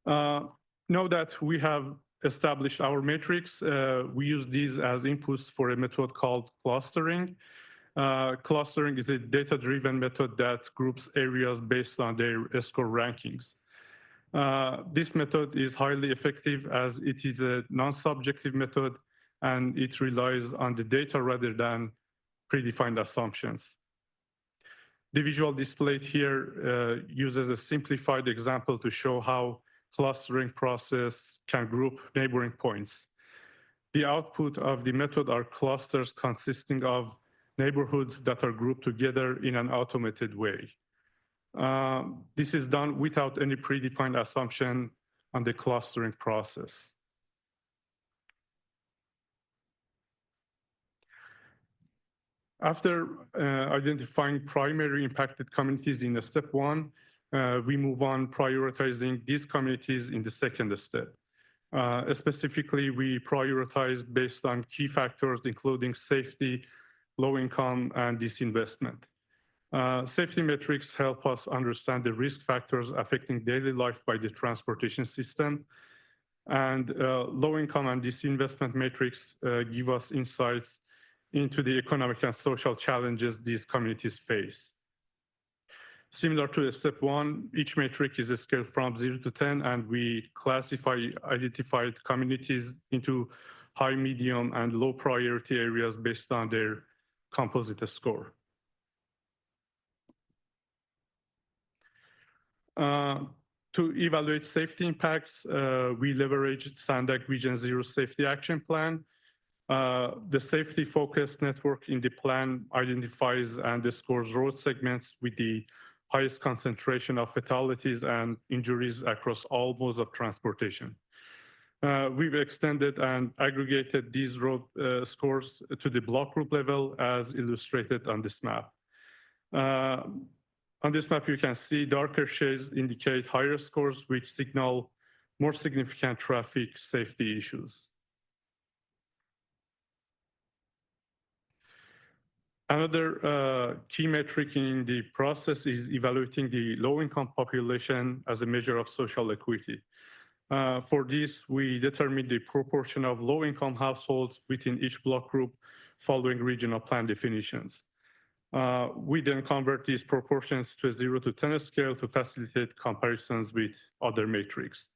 Now that we have established our metrics, we use these as inputs for a method called clustering. Clustering is a data-driven method that groups areas based on their score rankings. This method is highly effective as it is a non-subjective method and it relies on the data rather than predefined assumptions. The visual displayed here uses a simplified example to show how clustering process can group neighboring points. The output of the method are clusters consisting of neighborhoods that are grouped together in an automated way. This is done without any predefined assumption on the clustering process. After identifying primary impacted communities in step 1, we move on prioritizing these communities in the second step. Specifically, we prioritize based on key factors, including safety, low income, and disinvestment. Safety metrics help us understand the risk factors affecting daily life by the transportation system. And low income and disinvestment metrics give us insights into the economic and social challenges these communities face. Similar to step 1, each metric is scaled from 0 to 10, and we classify identified communities into high, medium, and low priority areas based on their composite score. To evaluate safety impacts, we leveraged SANDAG Region 0 Safety Action Plan. The safety-focused network in the plan identifies and scores road segments with the highest concentration of fatalities and injuries across all modes of transportation. We've extended and aggregated these road scores to the block group level as illustrated on this map. On this map, you can see darker shades indicate higher scores, which signal more significant traffic safety issues. Another key metric in the process is evaluating the low-income population as a measure of social equity. For this, we determine the proportion of low-income households within each block group following regional plan definitions. We then convert these proportions to a 0 to 10 scale to facilitate comparisons with other metrics.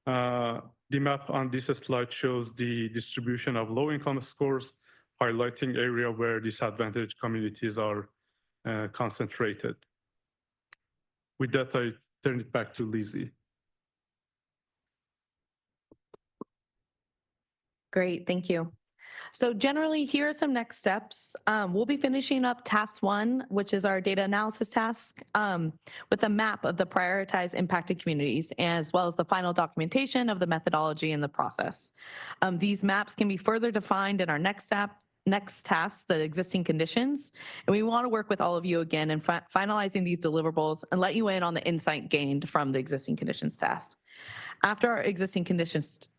The map on this slide shows the distribution of low-income scores, highlighting area where disadvantaged communities are concentrated. With that, I turn it back to Lizzie. Great, thank you. So generally, here are some next steps. We'll be finishing up task 1, which is our data analysis task, with a map of the prioritized impacted communities, as well as the final documentation of the methodology and the process. These maps can be further defined in our next task, the existing conditions. And we want to work with all of you again in finalizing these deliverables and let you in on the insight gained from the existing conditions task. After our existing conditions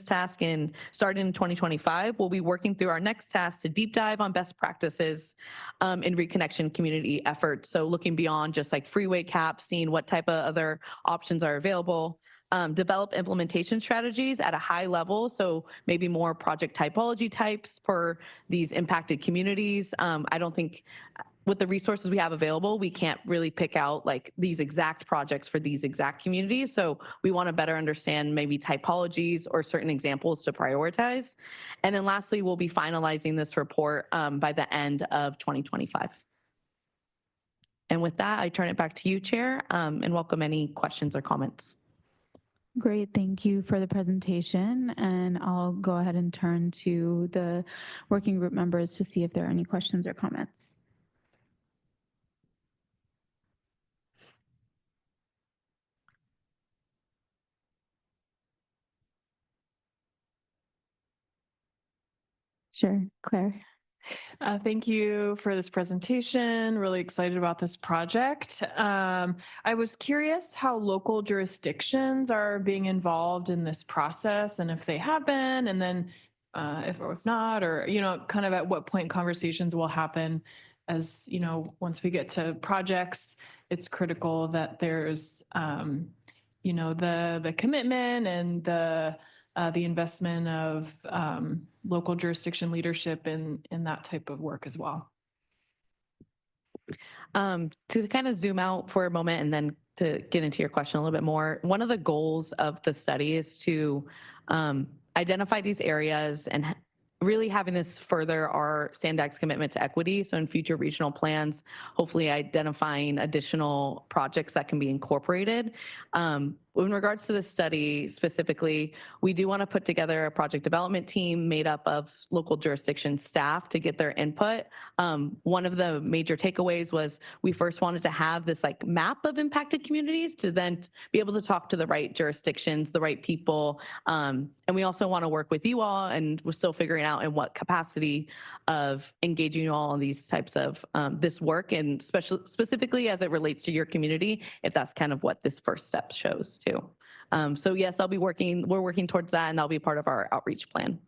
task and starting in 2025, we'll be working through our next task to deep dive on best practices in reconnection community efforts. So looking beyond just like freeway caps, seeing what type of other options are available, develop implementation strategies at a high level. So maybe more project typology types for these impacted communities. I don't think with the resources we have available, we can't really pick out like these exact projects for these exact communities. So we want to better understand maybe typologies or certain examples to prioritize. And then lastly, we'll be finalizing this report by the end of 2025. And with that, I turn it back to you, Chair, and welcome any questions or comments. Great, thank you for the presentation. And I'll go ahead and turn to the working group members to see if there are any questions or comments. Sure, Claire. Thank you for this presentation. Really excited about this project. I was curious how local jurisdictions are being involved in this process and if they have been, and then if not, or, kind of at what point conversations will happen as, once we get to projects, it's critical that there's, the commitment and the investment of local jurisdiction leadership in that type of work as well. To kind of zoom out for a moment and then to get into your question a little bit more, one of the goals of the study is to identify these areas and really having this further our SANDAG's commitment to equity. So in future regional plans, hopefully identifying additional projects that can be incorporated. In regards to this study specifically, we do want to put together a project development team made up of local jurisdiction staff to get their input. One of the major takeaways was we first wanted to have this like map of impacted communities to then be able to talk to the right jurisdictions, the right people. And we also want to work with you all, and we're still figuring out in what capacity of engaging you all in these types of this work, and specifically as it relates to your community, if that's kind of what this first step shows too. So yes, we're working towards that, and that'll be part of our outreach plan.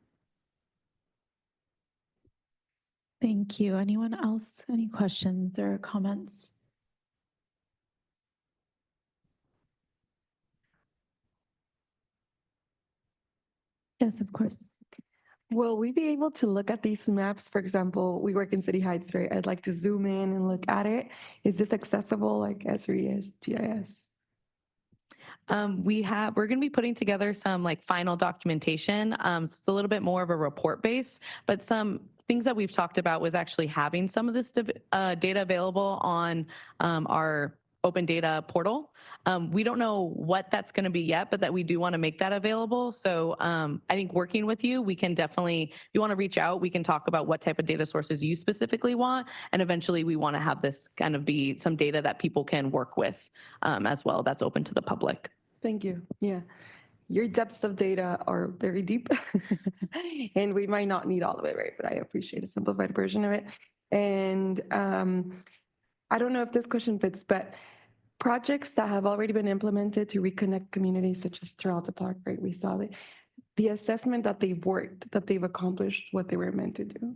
Thank you. Anyone else? Any questions or comments? Yes, of course. Will we be able to look at these maps? For example, we work in City Heights, right? I'd like to zoom in and look at it. Is this accessible like SRE is GIS? We're going to be putting together some like final documentation. It's a little bit more of a report base, but some things that we've talked about was actually having some of this data available on our open data portal. We don't know what that's going to be yet, but that we do want to make that available. So I think working with you, we can definitely, if you want to reach out, we can talk about what type of data sources you specifically want. And eventually we want to have this kind of be some data that people can work with as well. That's open to the public. Thank you. Yeah. Your depths of data are very deep and we might not need all of it, right? But I appreciate a simplified version of it. And I don't know if this question fits, but projects that have already been implemented to reconnect communities such as Toronto Park, right? We saw the assessment that they've worked, that they've accomplished what they were meant to do.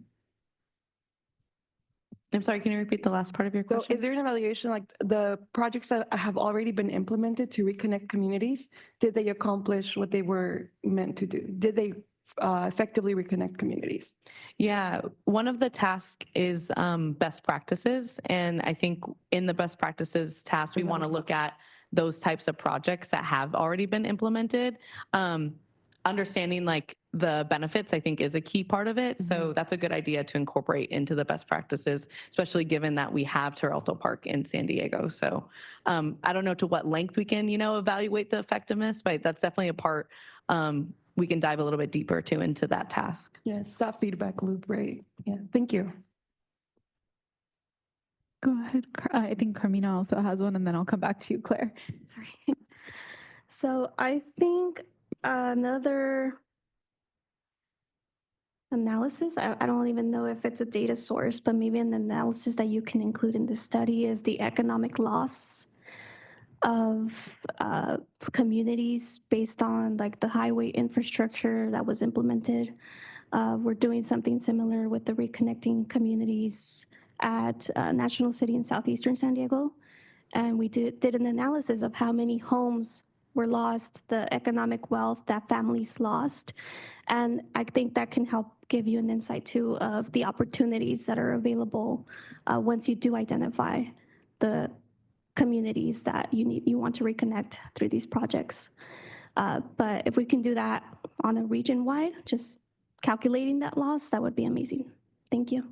I'm sorry, can you repeat the last part of your So question? is there an evaluation, like the projects that have already been implemented to reconnect communities, did they accomplish what they were meant to do? Did they effectively reconnect communities? Yeah, one of the tasks is best practices. And I think in the best practices task, we want to look at those types of projects that have already been implemented. Understanding like the benefits, I think, is a key part of it. So that's a good idea to incorporate into the best practices, especially given that we have Toronto Park in San Diego. So I don't know to what length we can, evaluate the effectiveness, but that's definitely a part we can dive a little bit deeper too into that task. Yes, that feedback loop, right? Yeah, thank you. Go ahead. I think Carmina also has one, and then I'll come back to you, Claire. Sorry. So I think another analysis, I don't even know if it's a data source, but maybe an analysis that you can include in the study is the economic loss of communities based on like the highway infrastructure that was implemented. We're doing something similar with the reconnecting communities at National City in southeastern San Diego. And we did an analysis of how many homes were lost, the economic wealth that families lost. And I think that can help give you an insight too of the opportunities that are available once you do identify the communities that you want to reconnect through these projects. But if we can do that on a region-wide, just calculating that loss, that would be amazing. Thank you.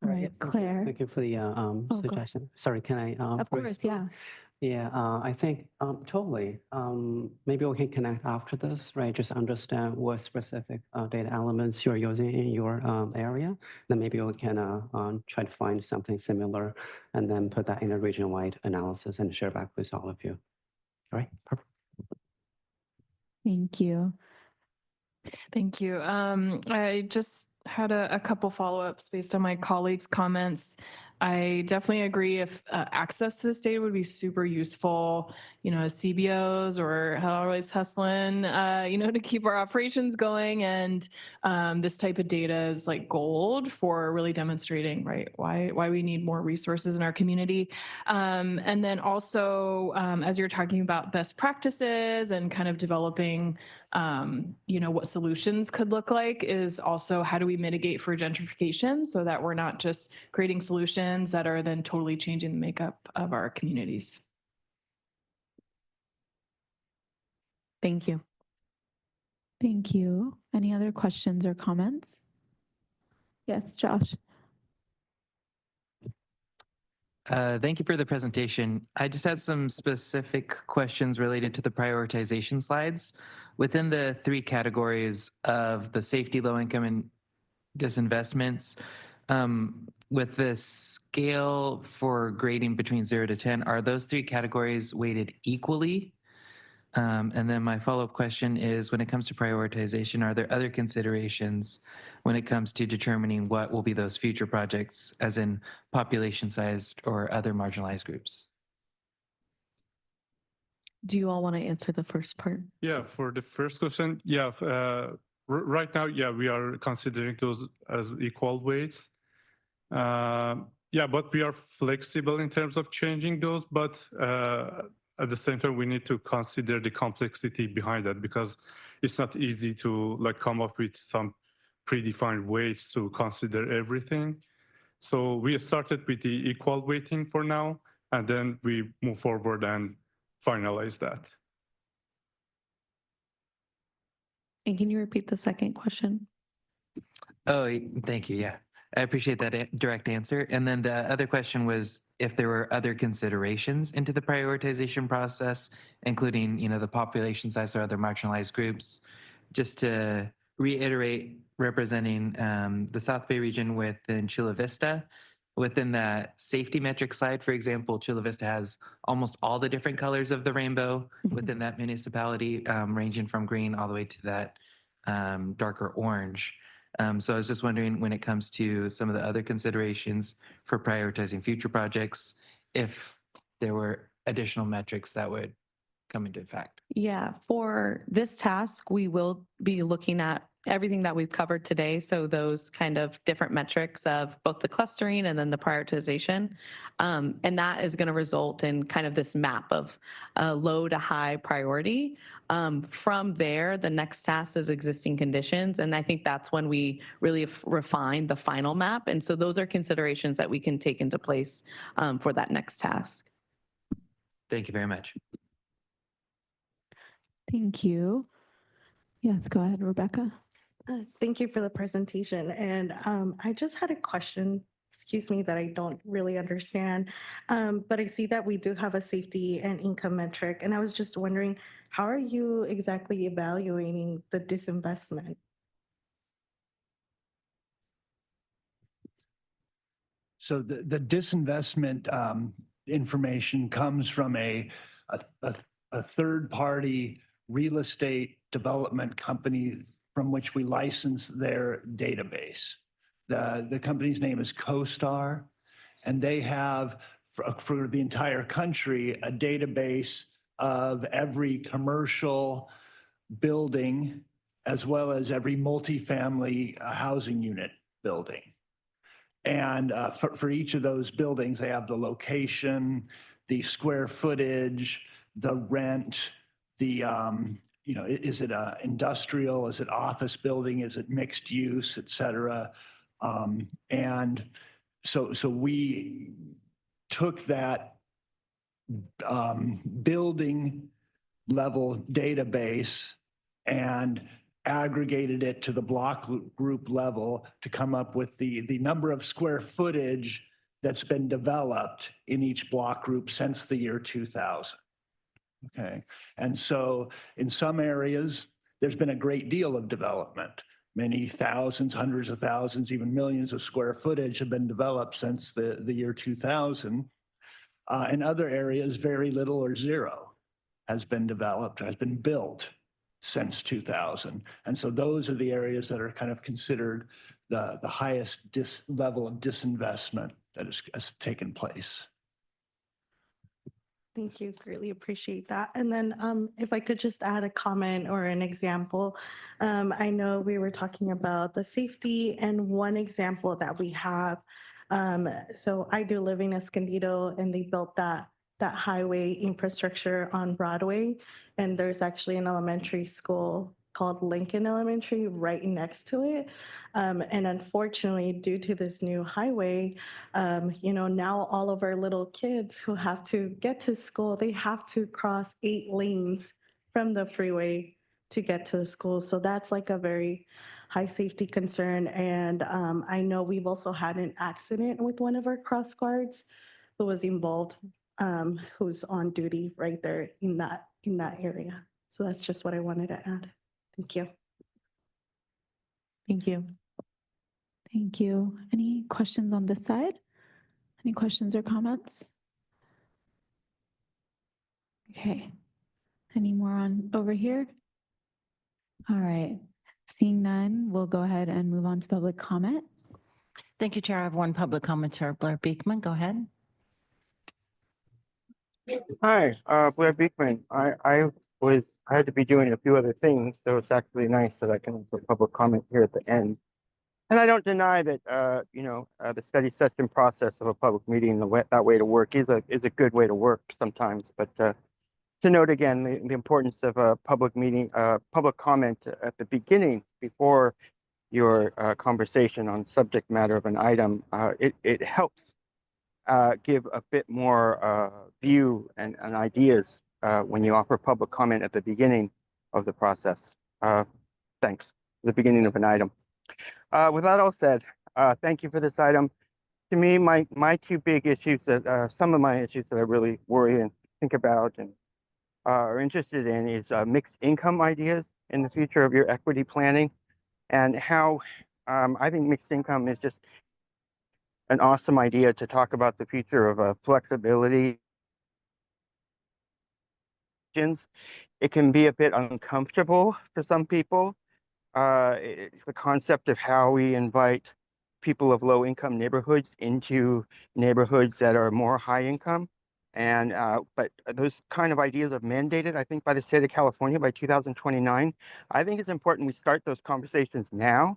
All right, Claire. Thank you for the suggestion. Sorry, can I? Of course, yeah. Yeah, I think totally. Maybe we can connect after this, right? Just understand what specific data elements you're using in your area. Then maybe we can try to find something similar and then put that in a region-wide analysis and share back with all of you. All right, perfect. Thank you. Thank you. I just had a couple follow-ups based on my colleagues' comments. I definitely agree if access to this data would be super useful, as CBOs or always hustling, to keep our operations going. And this type of data is like gold for really demonstrating, right, why we need more resources in our community. And then also, as you're talking about best practices and kind of developing, what solutions could look like is also how do we mitigate for gentrification so that we're not just creating solutions that are then totally changing the makeup of our communities. Thank you. Thank you. Any other questions or comments? Yes, Josh. Thank you for the presentation. I just had some specific questions related to the prioritization slides. Within the 3 categories of the safety, low income, and disinvestments, with the scale for grading between 0 to 10, are those 3 categories weighted equally? And then my follow-up question is, when it comes to prioritization, are there other considerations when it comes to determining what will be those future projects, as in population size or other marginalized groups? Do you all want to answer the first part? Yeah, for the first question, yeah, right now, yeah, we are considering those as equal weights. Yeah, but we are flexible in terms of changing those, but at the same time, we need to consider the complexity behind that, because it's not easy to come up with some predefined weights to consider everything. So we started with the equal weighting for now, and then we move forward and finalize that. And can you repeat the second question? Oh, thank you. Yeah, I appreciate that direct answer. And then the other question was if there were other considerations into the prioritization process, including, the population size or other marginalized groups. Just to reiterate, representing the South Bay region within Chula Vista, within that safety metric slide, for example, Chula Vista has almost all the different colors of the rainbow within that municipality, ranging from green all the way to that darker orange. So I was just wondering when it comes to some of the other considerations for prioritizing future projects, if there were additional metrics that would come into effect. Yeah, for this task, we will be looking at everything that we've covered today. So those kind of different metrics of both the clustering and then the prioritization. And that is going to result in kind of this map of low to high priority. From there, the next task is existing conditions. And I think that's when we really refine the final map. And so those are considerations that we can take into place for that next task. Thank you very much. Thank you. Yes, go ahead, Rebecca. Thank you for the presentation. And I just had a question, excuse me, that I don't really understand. But I see that we do have a safety and income metric. And I was just wondering, how are you exactly evaluating the disinvestment? So the disinvestment information comes from a third-party real estate development company from which we license their database. The company's name is CoStar, and they have, for the entire country, a database of every commercial building as well as every multifamily housing unit building. And for each of those buildings, they have the location, the square footage, the rent, the is it industrial? Is it office building? Is it mixed use, et cetera? And so we took that building level database and aggregated it to the block group level to come up with the number of square footage that's been developed in each block group since the year 2000. Okay. And so in some areas, there's been a great deal of development. Many thousands, hundreds of thousands, even millions of square footage have been developed since the year 2000. In other areas, very little or zero has been developed, has been built since 2000. And so those are the areas that are kind of considered the highest level of disinvestment that has taken place. Thank you. Greatly appreciate that. And then if I could just add a comment or an example, I know we were talking about the safety, and one example that we have. So I do live in Escondido, and they built that highway infrastructure on Broadway. And there's actually an elementary school called Lincoln Elementary right next to it. And unfortunately, due to this new highway, now all of our little kids who have to get to school, they have to cross 8 lanes from the freeway to get to the school. So that's like a very high safety concern. And I know we've also had an accident with one of our cross guards who was involved, who's on duty right there in that area. So that's just what I wanted to add. Thank you. Thank you. Thank you. Any questions on this side? Any questions or comments? Okay. Any more on over here? All right. Seeing none, we'll go ahead and move on to public comment. Thank you, Chair. I have one public commenter, Blair Beekman. Go ahead. Hi, Blair Beekman. I had to be doing a few other things, so it's actually nice that I can have a public comment here at the end. And I don't deny that the study session process of a public meeting, that way to work is a good way to work sometimes. But to note again the importance of a public meeting, public comment at the beginning before your conversation on subject matter of an item, it helps give a bit more view and ideas when you offer public comment at the beginning of the process. Thanks. The beginning of an item. With that all said, thank you for this item. To me, my two big issues that some of my issues that I really worry and think about and are interested in is mixed income ideas in the future of your equity planning, and how I think mixed income is just an awesome idea to talk about the future of flexibility. It can be a bit uncomfortable for some people the concept of how we invite people of low income neighborhoods into neighborhoods that are more high income. And but those kind of ideas are mandated, I think, by the state of California by 2029. I think it's important we start those conversations now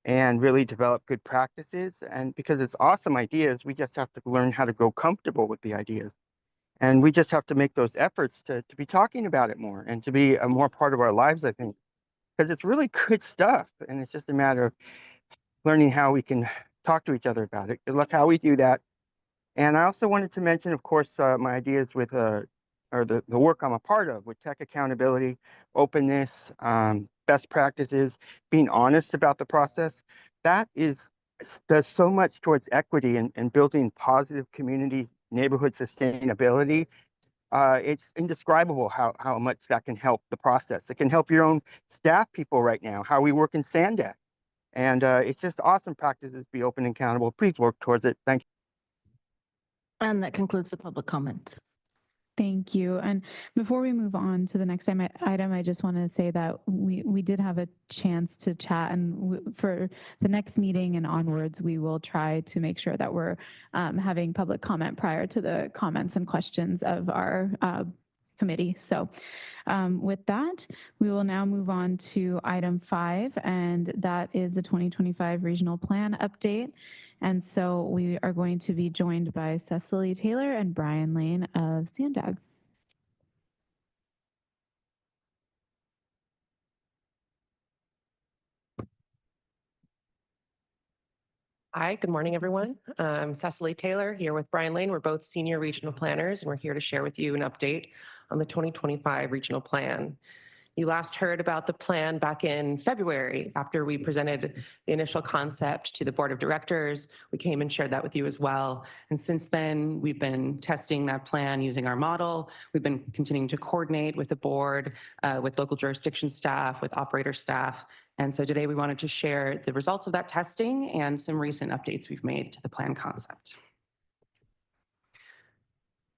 and really develop good practices. And because it's awesome ideas, we just have to learn how to grow comfortable with the ideas. And we just have to make those efforts to be talking about it more and to be a more part of our lives, I think, because it's really good stuff. And it's just a matter of learning how we can talk to each other about it. Good luck how we do that. And I also wanted to mention, of course, my ideas with or the work I'm a part of with tech accountability, openness, best practices, being honest about the process. That does so much towards equity and building positive communities, neighborhood sustainability. It's indescribable how much that can help the process. It can help your own staff people right now, how we work in SANDAG. And it's just awesome practices, be open and accountable. Please work towards it. Thank you. And that concludes the public comment. Thank you. And before we move on to the next item, I just want to say that we did have a chance to chat, and for the next meeting and onwards, we will try to make sure that we're having public comment prior to the comments and questions of our committee. So with that, we will now move on to item 5, and that is the 2025 regional plan update. And so we are going to be joined by Cecily Taylor and Brian Lane of SANDAG. Hi, good morning, everyone. I'm Cecily Taylor here with Brian Lane. We're both senior regional planners, and we're here to share with you an update on the 2025 regional plan. You last heard about the plan back in February after we presented the initial concept to the board of directors. We came and shared that with you as well. And since then, we've been testing that plan using our model. We've been continuing to coordinate with the board, with local jurisdiction staff, with operator staff. And so today we wanted to share the results of that testing and some recent updates we've made to the plan concept.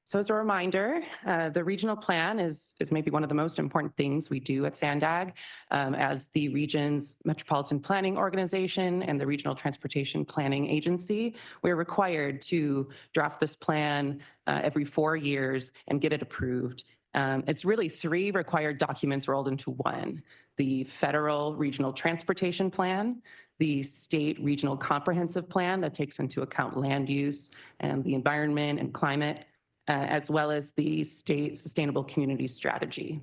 So as a reminder, the regional plan is maybe one of the most important things we do at SANDAG. As the region's metropolitan planning organization and the regional transportation planning agency, we're required to draft this plan every 4 years and get it approved. It's really 3 required documents rolled into one: the federal regional transportation plan, the state regional comprehensive plan that takes into account land use and the environment and climate, as well as the state sustainable community strategy.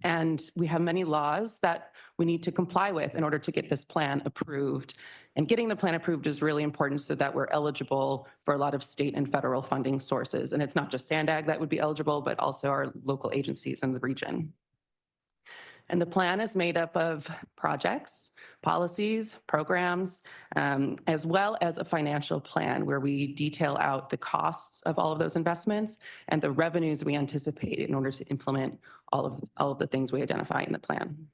And we have many laws that we need to comply with in order to get this plan approved. And getting the plan approved is really important so that we're eligible for a lot of state and federal funding sources. And it's not just SANDAG that would be eligible, but also our local agencies in the region. And the plan is made up of projects, policies, programs, as well as a financial plan where we detail out the costs of all of those investments and the revenues we anticipate in order to implement all of the things we identify in the plan.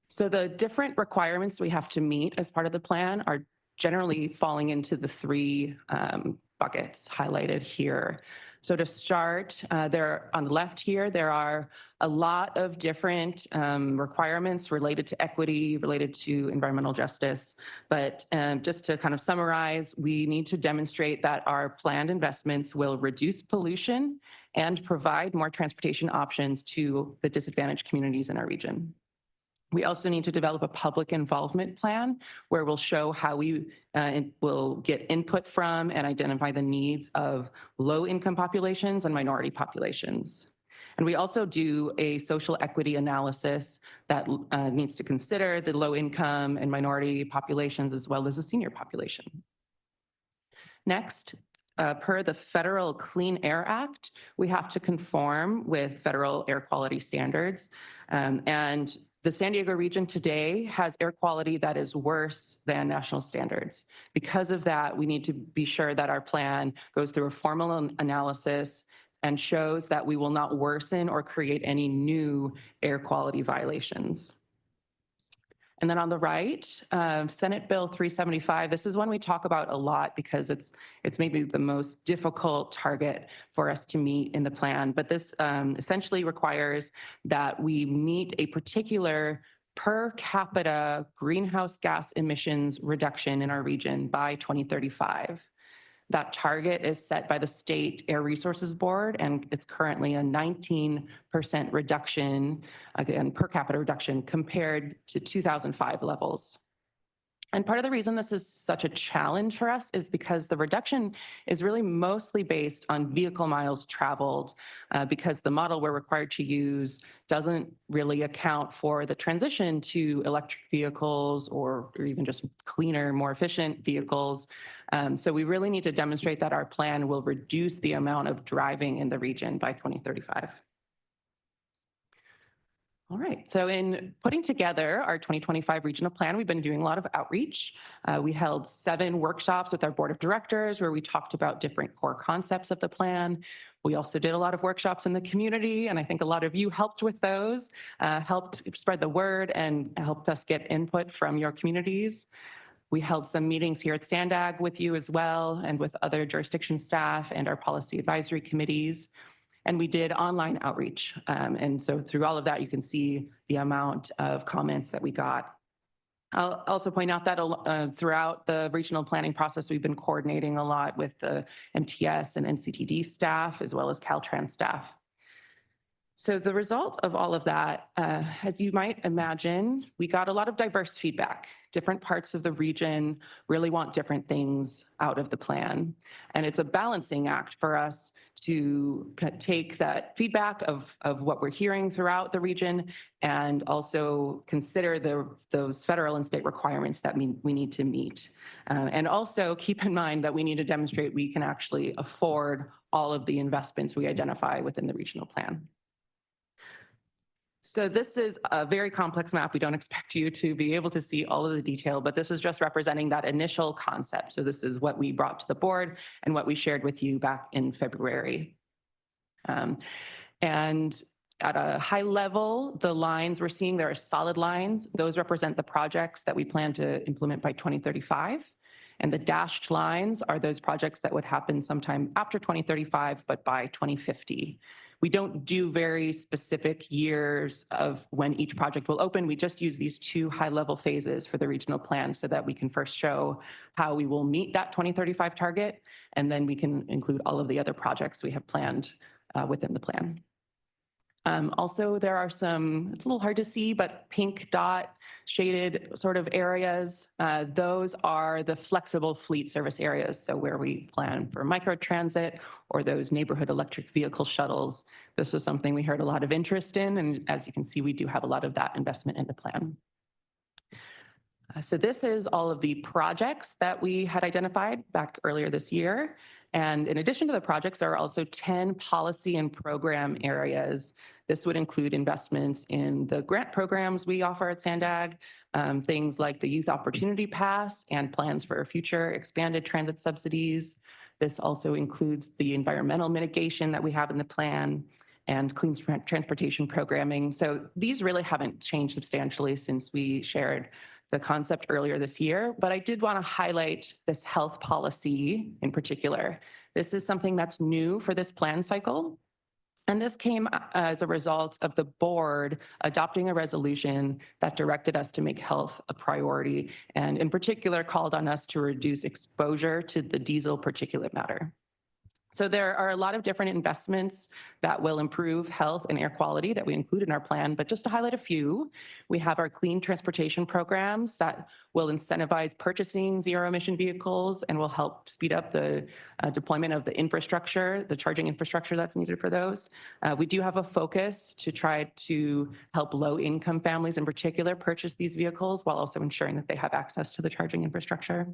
So the different requirements we have to meet as part of the plan are generally falling into the 3 buckets highlighted here. So to start, there on the left here, there are a lot of different requirements related to equity, related to environmental justice. But just to kind of summarize, we need to demonstrate that our planned investments will reduce pollution and provide more transportation options to the disadvantaged communities in our region. We also need to develop a public involvement plan where we'll show how we will get input from and identify the needs of low-income populations and minority populations. And we also do a social equity analysis that needs to consider the low-income and minority populations as well as the senior population. Next, per the Federal Clean Air Act, we have to conform with federal air quality standards. And the San Diego region today has air quality that is worse than national standards. Because of that, we need to be sure that our plan goes through a formal analysis and shows that we will not worsen or create any new air quality violations. And then on the right, Senate Bill 375. This is one we talk about a lot because it's maybe the most difficult target for us to meet in the plan. But this essentially requires that we meet a particular per capita greenhouse gas emissions reduction in our region by 2035. That target is set by the State Air Resources Board, and it's currently a 19% reduction, again, per capita reduction compared to 2005 levels. And part of the reason this is such a challenge for us is because the reduction is really mostly based on vehicle miles traveled, because the model we're required to use doesn't really account for the transition to electric vehicles or even just cleaner, more efficient vehicles. So we really need to demonstrate that our plan will reduce the amount of driving in the region by 2035. All right, so in putting together our 2025 regional plan, we've been doing a lot of outreach. We held 7 workshops with our board of directors where we talked about different core concepts of the plan. We also did a lot of workshops in the community, and I think a lot of you helped with those, helped spread the word and helped us get input from your communities. We held some meetings here at SANDAG with you as well, and with other jurisdiction staff and our policy advisory committees. And we did online outreach. And so through all of that, you can see the amount of comments that we got. I'll also point out that throughout the regional planning process, we've been coordinating a lot with the MTS and NCTD staff, as well as Caltrans staff. So the result of all of that, as you might imagine, we got a lot of diverse feedback. Different parts of the region really want different things out of the plan. And it's a balancing act for us to take that feedback of what we're hearing throughout the region and also consider those federal and state requirements that we need to meet. And also keep in mind that we need to demonstrate we can actually afford all of the investments we identify within the regional plan. So this is a very complex map. We don't expect you to be able to see all of the detail, but this is just representing that initial concept. So this is what we brought to the board and what we shared with you back in February. And at a high level, the lines we're seeing, there are solid lines. Those represent the projects that we plan to implement by 2035. And the dashed lines are those projects that would happen sometime after 2035, but by 2050. We don't do very specific years of when each project will open. We just use these 2 high-level phases for the regional plan so that we can first show how we will meet that 2035 target, and then we can include all of the other projects we have planned within the plan. Also, there are some, it's a little hard to see, but pink dot shaded sort of areas. Those are the flexible fleet service areas. So where we plan for microtransit or those neighborhood electric vehicle shuttles. This was something we heard a lot of interest in. And as you can see, we do have a lot of that investment in the plan. So this is all of the projects that we had identified back earlier this year. And in addition to the projects, there are also 10 policy and program areas. This would include investments in the grant programs we offer at SANDAG, things like the Youth Opportunity Pass and plans for future expanded transit subsidies. This also includes the environmental mitigation that we have in the plan and clean transportation programming. So these really haven't changed substantially since we shared the concept earlier this year, but I did want to highlight this health policy in particular. This is something that's new for this plan cycle. And this came as a result of the board adopting a resolution that directed us to make health a priority, and in particular called on us to reduce exposure to the diesel particulate matter. So there are a lot of different investments that will improve health and air quality that we include in our plan, but just to highlight a few, we have our clean transportation programs that will incentivize purchasing zero-emission vehicles and will help speed up the deployment of the infrastructure, the charging infrastructure that's needed for those. We do have a focus to try to help low-income families in particular purchase these vehicles while also ensuring that they have access to the charging infrastructure.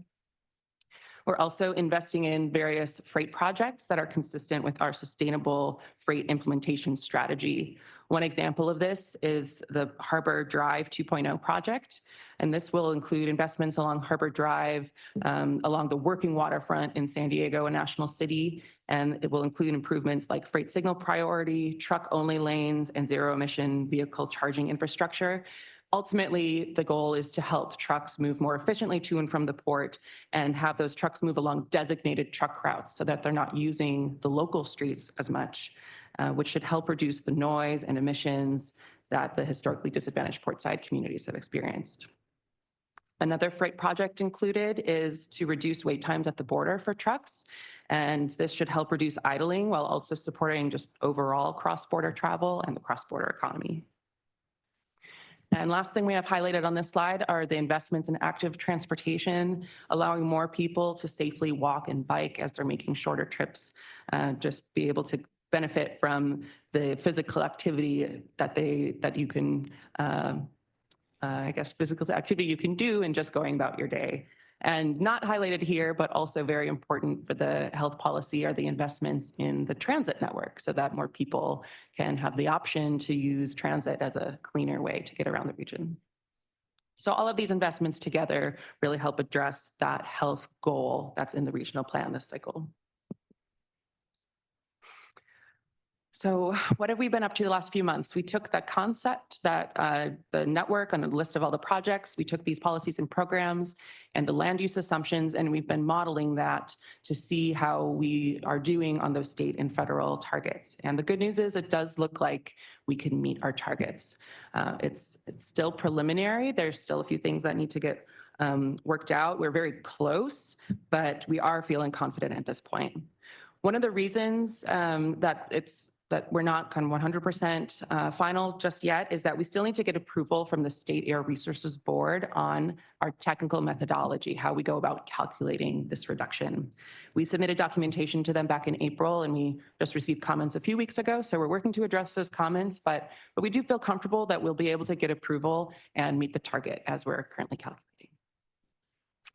We're also investing in various freight projects that are consistent with our sustainable freight implementation strategy. One example of this is the Harbor Drive 2.0 project, and this will include investments along Harbor Drive, along the working waterfront in San Diego and National City, and it will include improvements like freight signal priority, truck-only lanes, and zero-emission vehicle charging infrastructure. Ultimately, the goal is to help trucks move more efficiently to and from the port and have those trucks move along designated truck routes so that they're not using the local streets as much, which should help reduce the noise and emissions that the historically disadvantaged portside communities have experienced. Another freight project included is to reduce wait times at the border for trucks. And this should help reduce idling while also supporting just overall cross-border travel and the cross-border economy. And last thing we have highlighted on this slide are the investments in active transportation, allowing more people to safely walk and bike as they're making shorter trips, just be able to benefit from the physical activity that you can, physical activity you can do in just going about your day. And not highlighted here, but also very important for the health policy are the investments in the transit network so that more people can have the option to use transit as a cleaner way to get around the region. So all of these investments together really help address that health goal that's in the regional plan this cycle. So what have we been up to the last few months? We took the concept that the network and the list of all the projects, we took these policies and programs and the land use assumptions, and we've been modeling that to see how we are doing on those state and federal targets. And the good news is it does look like we can meet our targets. It's still preliminary. There's still a few things that need to get worked out. We're very close, but we are feeling confident at this point. One of the reasons that we're not kind of 100% final just yet is that we still need to get approval from the State Air Resources Board on our technical methodology, how we go about calculating this reduction. We submitted documentation to them back in April, and we just received comments a few weeks ago. So we're working to address those comments, but we do feel comfortable that we'll be able to get approval and meet the target as we're currently calculating.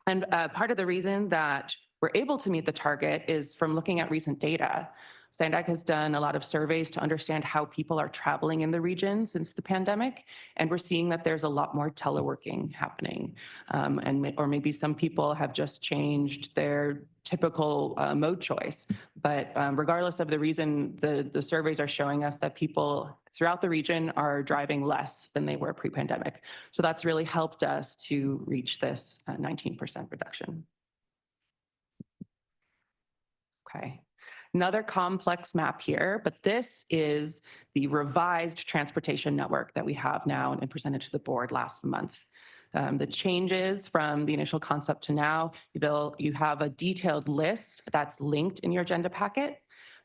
And part of the reason that we're able to meet the target is from looking at recent data. SANDAG has done a lot of surveys to understand how people are traveling in the region since the pandemic, and we're seeing that there's a lot more teleworking happening. Or maybe some people have just changed their typical mode choice. But regardless of the reason, the surveys are showing us that people throughout the region are driving less than they were pre-pandemic. So that's really helped us to reach this 19% reduction. Okay. Another complex map here, but this is the revised transportation network that we have now and presented to the board last month. The changes from the initial concept to now, you have a detailed list that's linked in your agenda packet,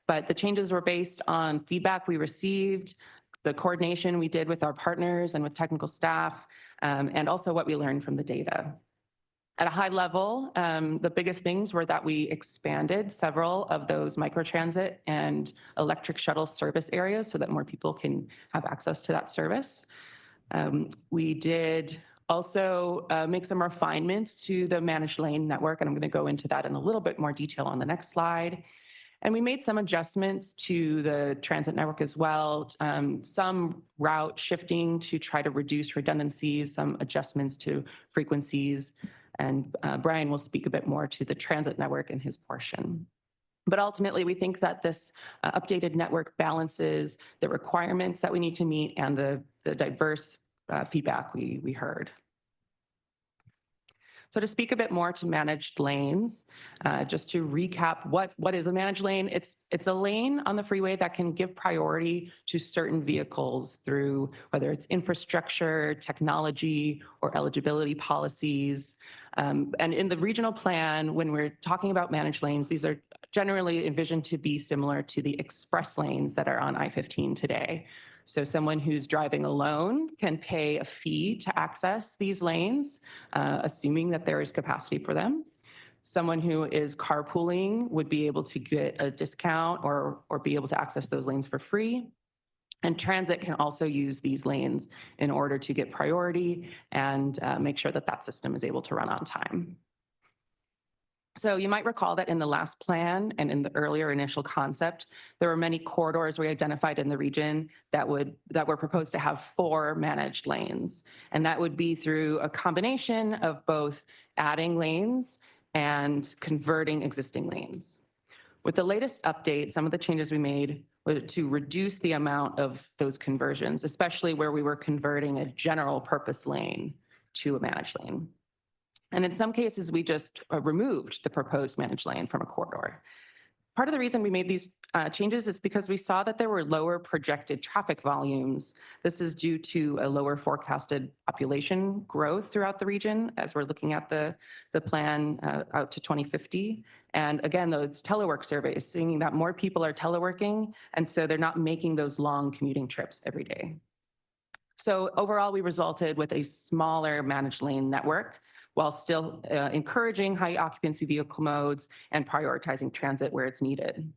but the changes were based on feedback we received, the coordination we did with our partners and with technical staff, and also what we learned from the data. At a high level, the biggest things were that we expanded several of those microtransit and electric shuttle service areas so that more people can have access to that service. We did also make some refinements to the managed lane network, and I'm going to go into that in a little bit more detail on the next slide. And we made some adjustments to the transit network as well, some route shifting to try to reduce redundancies, some adjustments to frequencies. And Brian will speak a bit more to the transit network in his portion. But ultimately, we think that this updated network balances the requirements that we need to meet and the diverse feedback we heard. So to speak a bit more to managed lanes, just to recap what is a managed lane, it's a lane on the freeway that can give priority to certain vehicles through whether it's infrastructure, technology, or eligibility policies. And in the regional plan, when we're talking about managed lanes, these are generally envisioned to be similar to the express lanes that are on I-15 today. So someone who's driving alone can pay a fee to access these lanes, assuming that there is capacity for them. Someone who is carpooling would be able to get a discount or be able to access those lanes for free. And transit can also use these lanes in order to get priority and make sure that that system is able to run on time. So you might recall that in the last plan and in the earlier initial concept, there were many corridors we identified in the region that were proposed to have 4 managed lanes. And that would be through a combination of both adding lanes and converting existing lanes. With the latest update, some of the changes we made to reduce the amount of those conversions, especially where we were converting a general purpose lane to a managed lane. And in some cases, we just removed the proposed managed lane from a corridor. Part of the reason we made these changes is because we saw that there were lower projected traffic volumes. This is due to a lower forecasted population growth throughout the region as we're looking at the plan out to 2050. And again, those telework surveys, seeing that more people are teleworking, and so they're not making those long commuting trips every day. So overall, we resulted with a smaller managed lane network while still encouraging high occupancy vehicle modes and prioritizing transit where it's needed.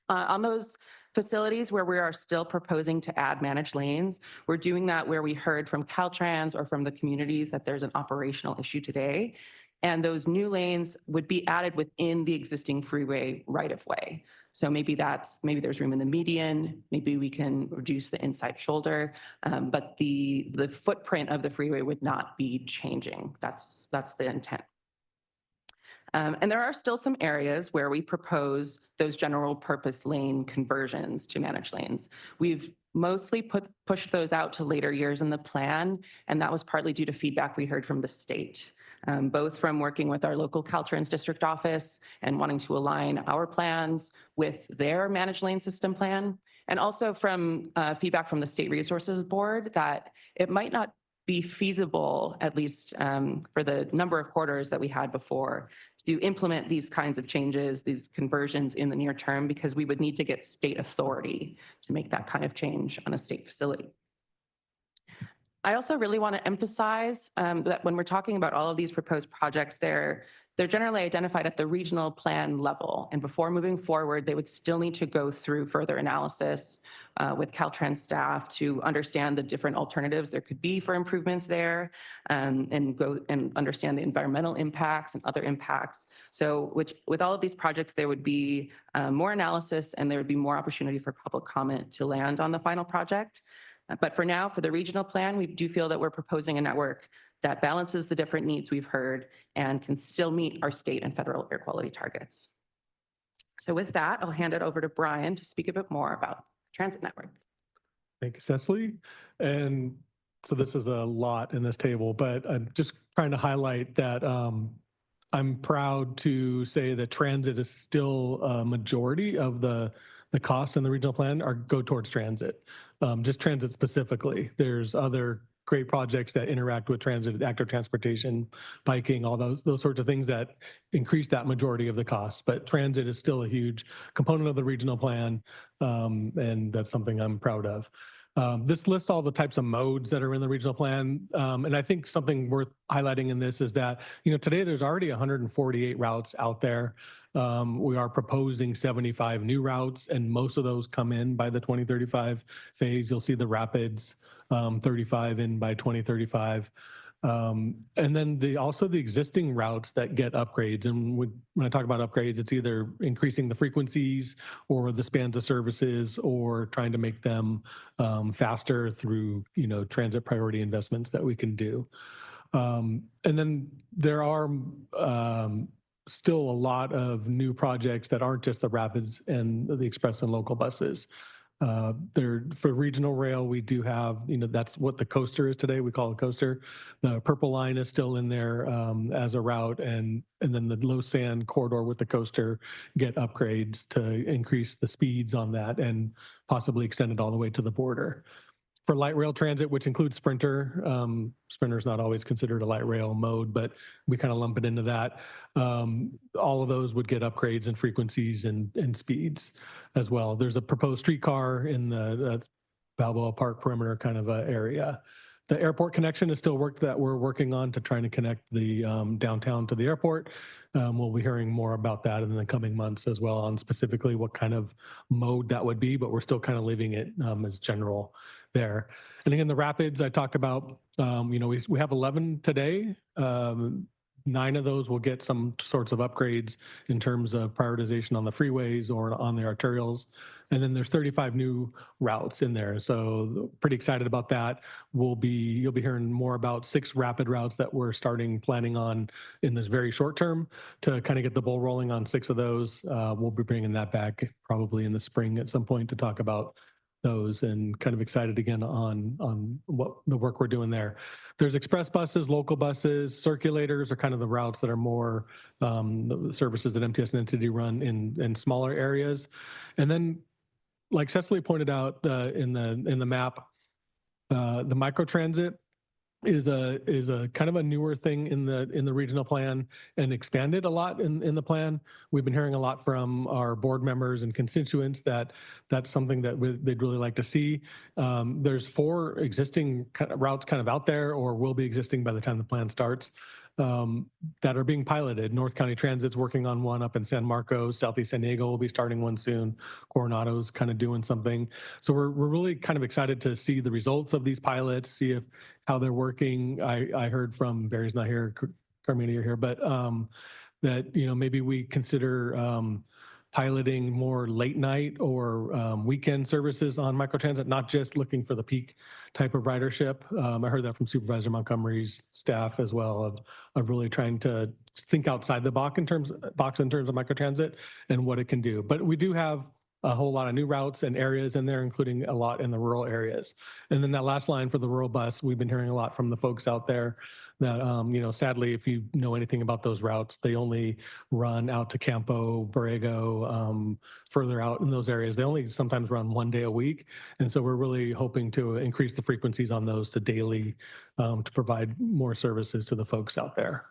On those facilities where we are still proposing to add managed lanes, we're doing that where we heard from Caltrans or from the communities that there's an operational issue today. And those new lanes would be added within the existing freeway right-of-way. So maybe there's room in the median, maybe we can reduce the inside shoulder, but the footprint of the freeway would not be changing. That's the intent. And there are still some areas where we propose those general purpose lane conversions to managed lanes. We've mostly pushed those out to later years in the plan, and that was partly due to feedback we heard from the state. Both from working with our local Caltrans district office and wanting to align our plans with their managed lane system plan, and also from feedback from the State Resources Board that it might not be feasible, at least for the number of corridors that we had before, to implement these kinds of changes, these conversions in the near term, because we would need to get state authority to make that kind of change on a state facility. I also really want to emphasize that when we're talking about all of these proposed projects, they're generally identified at the regional plan level. And before moving forward, they would still need to go through further analysis with Caltrans staff to understand the different alternatives there could be for improvements there, and go and understand the environmental impacts and other impacts. So with all of these projects, there would be more analysis and there would be more opportunity for public comment to land on the final project. But for now, for the regional plan, we do feel that we're proposing a network that balances the different needs we've heard and can still meet our state and federal air quality targets. So with that, I'll hand it over to Brian to speak a bit more about the transit network. Thank you, Cecily. And so this is a lot in this table, but I'm just trying to highlight that I'm proud to say that transit is still a majority of the costs in the regional plan go towards transit, just transit specifically. There's other great projects that interact with transit, active transportation, biking, all those sorts of things that increase that majority of the costs. But transit is still a huge component of the regional plan, and that's something I'm proud of. This lists all the types of modes that are in the regional plan. And I think something worth highlighting in this is that, today there's already 148 routes out there. We are proposing 75 new routes, and most of those come in by the 2035 phase. You'll see the Rapids 35 in by 2035. And then also the existing routes that get upgrades. And when I talk about upgrades, it's either increasing the frequencies or the spans of services or trying to make them faster through, transit priority investments that we can do. And then there are still a lot of new projects that aren't just the Rapids and the express and local buses. For regional rail, we do have, that's what the coaster is today. We call it coaster. The purple line is still in there as a route, and then the low sand corridor with the coaster get upgrades to increase the speeds on that and possibly extend it all the way to the border. For light rail transit, which includes Sprinter, Sprinter's not always considered a light rail mode, but we kind of lump it into that. All of those would get upgrades in frequencies and speeds as well. There's a proposed streetcar in the Balboa Park perimeter kind of area. The airport connection is still work that we're working on to trying to connect the downtown to the airport. We'll be hearing more about that in the coming months as well on specifically what kind of mode that would be, but we're still kind of leaving it as general there. And again, the Rapids I talked about, we have 11 today. 9 of those will get some sorts of upgrades in terms of prioritization on the freeways or on the arterials. And then there's 35 new routes in there. So pretty excited about that. You'll be hearing more about 6 rapid routes that we're planning on in this very short term to kind of get the ball rolling on 6 of those. We'll be bringing that back probably in the spring at some point to talk about those, and kind of excited again on what the work we're doing there. There's express buses, local buses, circulators are kind of the routes that are more the services that MTS and Entity run in smaller areas. And then, like Cecily pointed out in the map, the microtransit is a kind of a newer thing in the regional plan and expanded a lot in the plan. We've been hearing a lot from our board members and constituents that that's something that they'd really like to see. There's 4 existing routes kind of out there, or will be existing by the time the plan starts, that are being piloted. North County Transit's working on one up in San Marcos. Southeast San Diego will be starting one soon. Coronado's kind of doing something. So we're really kind of excited to see the results of these pilots, see how they're working. I heard from Barry's not here, Carmina, you're here, but that maybe we consider piloting more late night or weekend services on microtransit, not just looking for the peak type of ridership. I heard that from Supervisor Montgomery's staff as well, of really trying to think outside the box in terms of microtransit and what it can do. But we do have a whole lot of new routes and areas in there, including a lot in the rural areas. And then that last line for the rural bus, we've been hearing a lot from the folks out there that, sadly, if you know anything about those routes, they only run out to Campo, Borrego, further out in those areas. They only sometimes run 1 day a week. And so we're really hoping to increase the frequencies on those to daily to provide more services to the folks out there.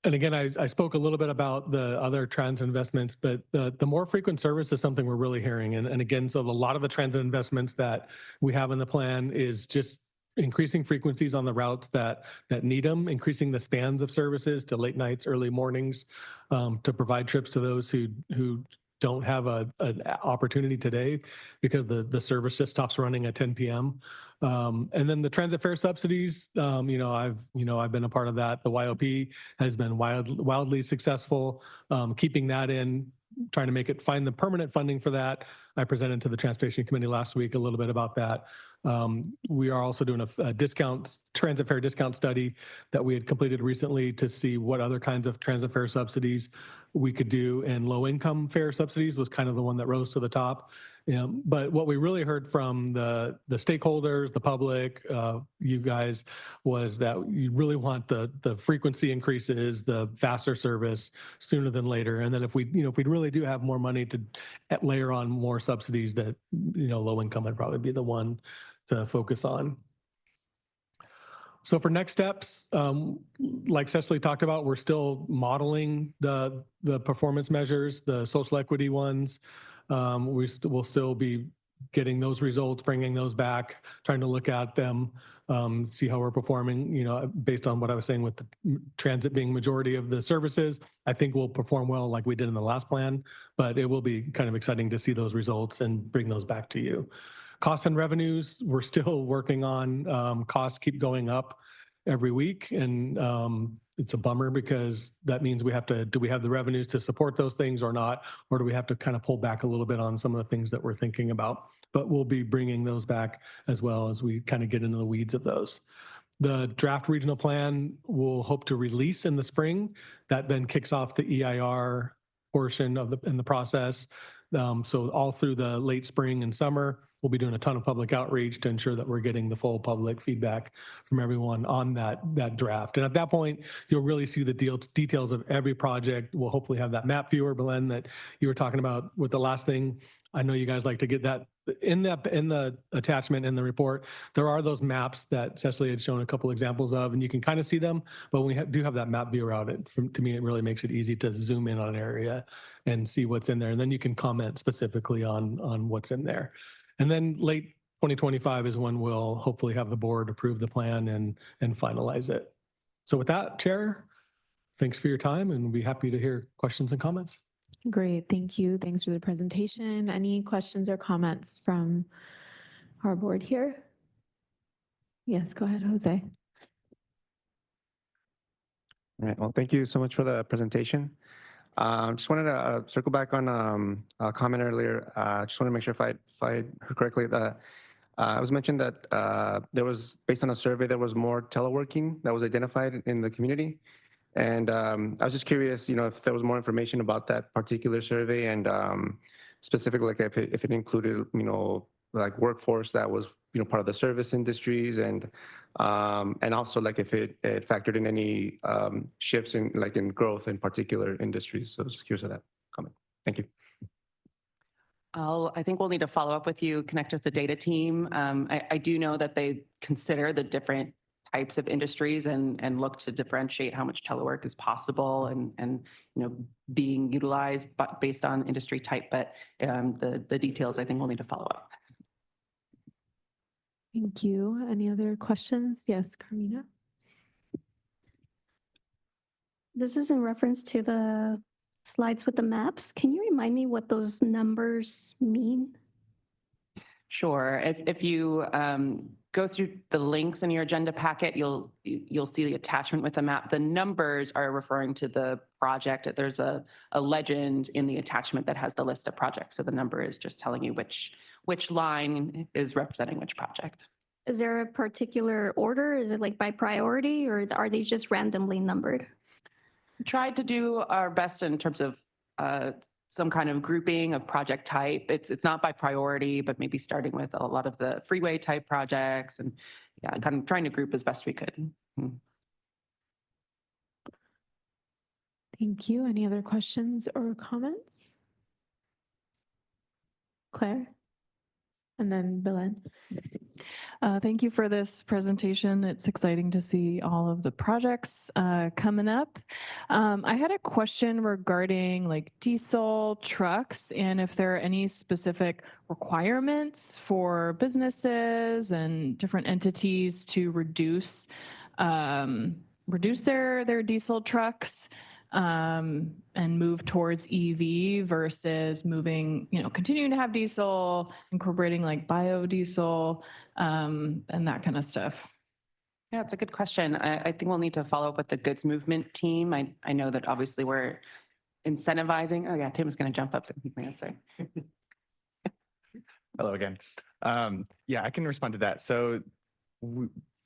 And again, I spoke a little bit about the other transit investments, but the more frequent service is something we're really hearing. And again, so a lot of the transit investments that we have in the plan is just increasing frequencies on the routes that need them, increasing the spans of services to late nights, early mornings, to provide trips to those who don't have an opportunity today because the service just stops running at 10 p.m. And then the transit fare subsidies, I've been a part of that. The YOP has been wildly successful, keeping that in, trying to find the permanent funding for that. I presented to the Transportation Committee last week a little bit about that. We are also doing a transit fare discount study that we had completed recently to see what other kinds of transit fare subsidies we could do, and low income fare subsidies was kind of the one that rose to the top. But what we really heard from the stakeholders, the public, you guys, was that you really want the frequency increases, the faster service sooner than later. And then if we really do have more money to layer on more subsidies, that low income would probably be the one to focus on. So for next steps, like Cecily talked about, we're still modeling the performance measures, the social equity ones. We'll still be getting those results, bringing those back, trying to look at them, see how we're performing, based on what I was saying with the transit being majority of the services. I think we'll perform well like we did in the last plan, but it will be kind of exciting to see those results and bring those back to you. Costs and revenues, we're still working on. Costs keep going up every week, and it's a bummer because that means do we have the revenues to support those things or not, or do we have to kind of pull back a little bit on some of the things that we're thinking about? But we'll be bringing those back as well as we kind of get into the weeds of those. The draft regional plan we'll hope to release in the spring. That then kicks off the EIR portion in the process. So all through the late spring and summer, we'll be doing a ton of public outreach to ensure that we're getting the full public feedback from everyone on that draft. And at that point, you'll really see the details of every project. We'll hopefully have that map viewer, Belen, that you were talking about with the last thing. I know you guys like to get that in the attachment in the report. There are those maps that Cecily had shown a couple examples of, and you can kind of see them. But when we do have that map viewer out, to me, it really makes it easy to zoom in on an area and see what's in there. And then you can comment specifically on what's in there. And then late 2025 is when we'll hopefully have the board approve the plan and finalize it. So with that, Chair, thanks for your time, and we'll be happy to hear questions and comments. Great, thank you. Thanks for the presentation. Any questions or comments from our board here? Yes, go ahead, Jose. All right. Well, thank you so much for the presentation. Just wanted to circle back on a comment earlier. Just want to make sure if I heard correctly that it was mentioned that there was, based on a survey, there was more teleworking that was identified in the community. And I was just curious, if there was more information about that particular survey and specifically like if it included, like workforce that was, part of the service industries and also like if it factored in any shifts in growth in particular industries. So I was just curious of that comment. Thank you. I think we'll need to follow up with you, connect with the data team. I do know that they consider the different types of industries and look to differentiate how much telework is possible and being utilized based on industry type. But the details, I think we'll need to follow up. Thank you. Any other questions? Yes, Carmina. This is in reference to the slides with the maps. Can you remind me what those numbers mean? Sure. If you go through the links in your agenda packet, you'll see the attachment with the map. The numbers are referring to the project. There's a legend in the attachment that has the list of projects. So the number is just telling you which line is representing which project. Is there a particular order? Is it like by priority or are they just randomly numbered? We tried to do our best in terms of some kind of grouping of project type. It's not by priority, but maybe starting with a lot of the freeway type projects and yeah, kind of trying to group as best we could. Thank you. Any other questions or comments? Claire? And then Belen. Thank you for this presentation. It's exciting to see all of the projects coming up. I had a question regarding like diesel trucks and if there are any specific requirements for businesses and different entities to reduce their diesel trucks and move towards EV versus moving, continuing to have diesel, incorporating like biodiesel and that kind of stuff. Yeah, it's a good question. I think we'll need to follow up with the goods movement team. I know that obviously we're incentivizing. Oh yeah, Tim is going to jump up and answer. Hello again. Yeah, I can respond to that. So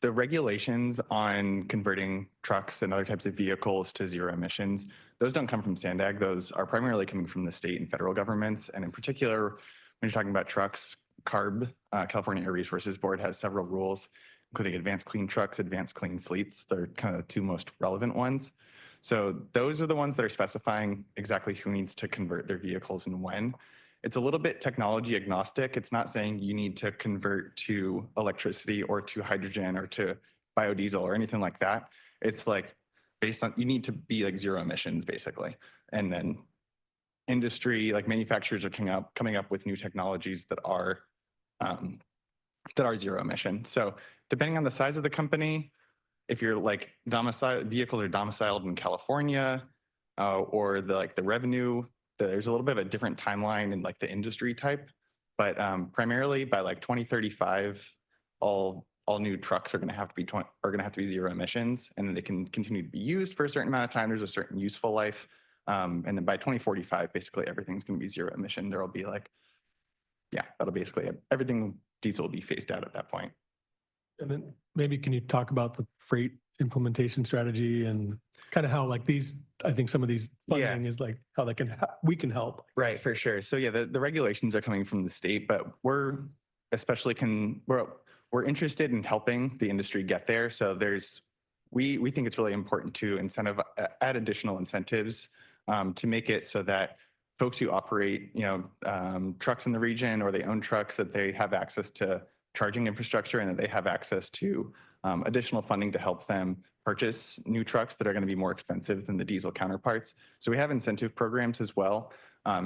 the regulations on converting trucks and other types of vehicles to zero emissions, those don't come from SANDAG. Those are primarily coming from the state and federal governments. And in particular, when you're talking about trucks, CARB, California Air Resources Board, has several rules, including advanced clean trucks, advanced clean fleets. They're kind of the two most relevant ones. So those are the ones that are specifying exactly who needs to convert their vehicles and when. It's a little bit technology agnostic. It's not saying you need to convert to electricity or to hydrogen or to biodiesel or anything like that. It's like based on, you need to be like zero emissions basically. And then industry, like manufacturers are coming up with new technologies that are zero emission. So depending on the size of the company, if you're like vehicles are domiciled in California or the revenue, there's a little bit of a different timeline in like the industry type, but primarily by like 2035, all new trucks are going to have to be zero emissions, and then they can continue to be used for a certain amount of time. There's a certain useful life, and then by 2045, basically everything's going to be zero emission. There will be like, yeah, that'll basically everything diesel will be phased out at that point. And then maybe can you talk about the freight implementation strategy and kind of how like these, I think some of these funding is like how we can help. Right, for sure. So yeah, the regulations are coming from the state, but we're interested in helping the industry get there. So we think it's really important to add additional incentives to make it so that folks who operate, trucks in the region or they own trucks, that they have access to charging infrastructure and that they have access to additional funding to help them purchase new trucks that are going to be more expensive than the diesel counterparts. So we have incentive programs as well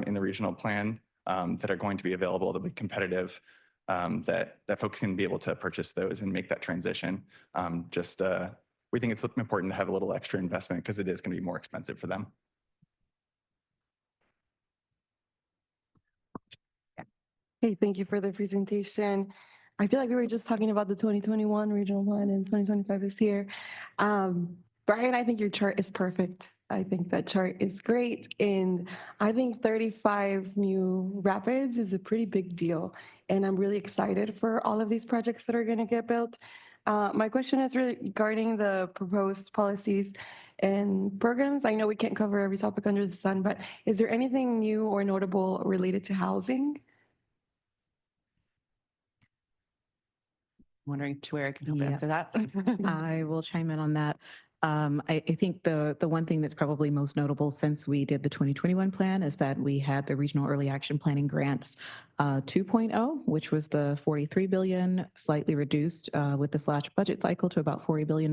in the regional plan that are going to be available to be competitive, that folks can be able to purchase those and make that transition. We think it's important to have a little extra investment because it is going to be more expensive for them. Hey, thank you for the presentation. I feel like we were just talking about the 2021 regional plan and 2025 is here. Brian, I think your chart is perfect. I think that chart is great. And I think 35 new rapids is a pretty big deal. And I'm really excited for all of these projects that are going to get built. My question is really regarding the proposed policies and programs. I know we can't cover every topic under the sun, but is there anything new or notable related to housing? Wondering to where I can help Yeah. after that. I will chime in on that. I think the one thing that's probably most notable since we did the 2021 plan is that we had the Regional Early Action Planning Grants 2.0, which was the 43 billion, slightly reduced with the slash budget cycle to about $40 billion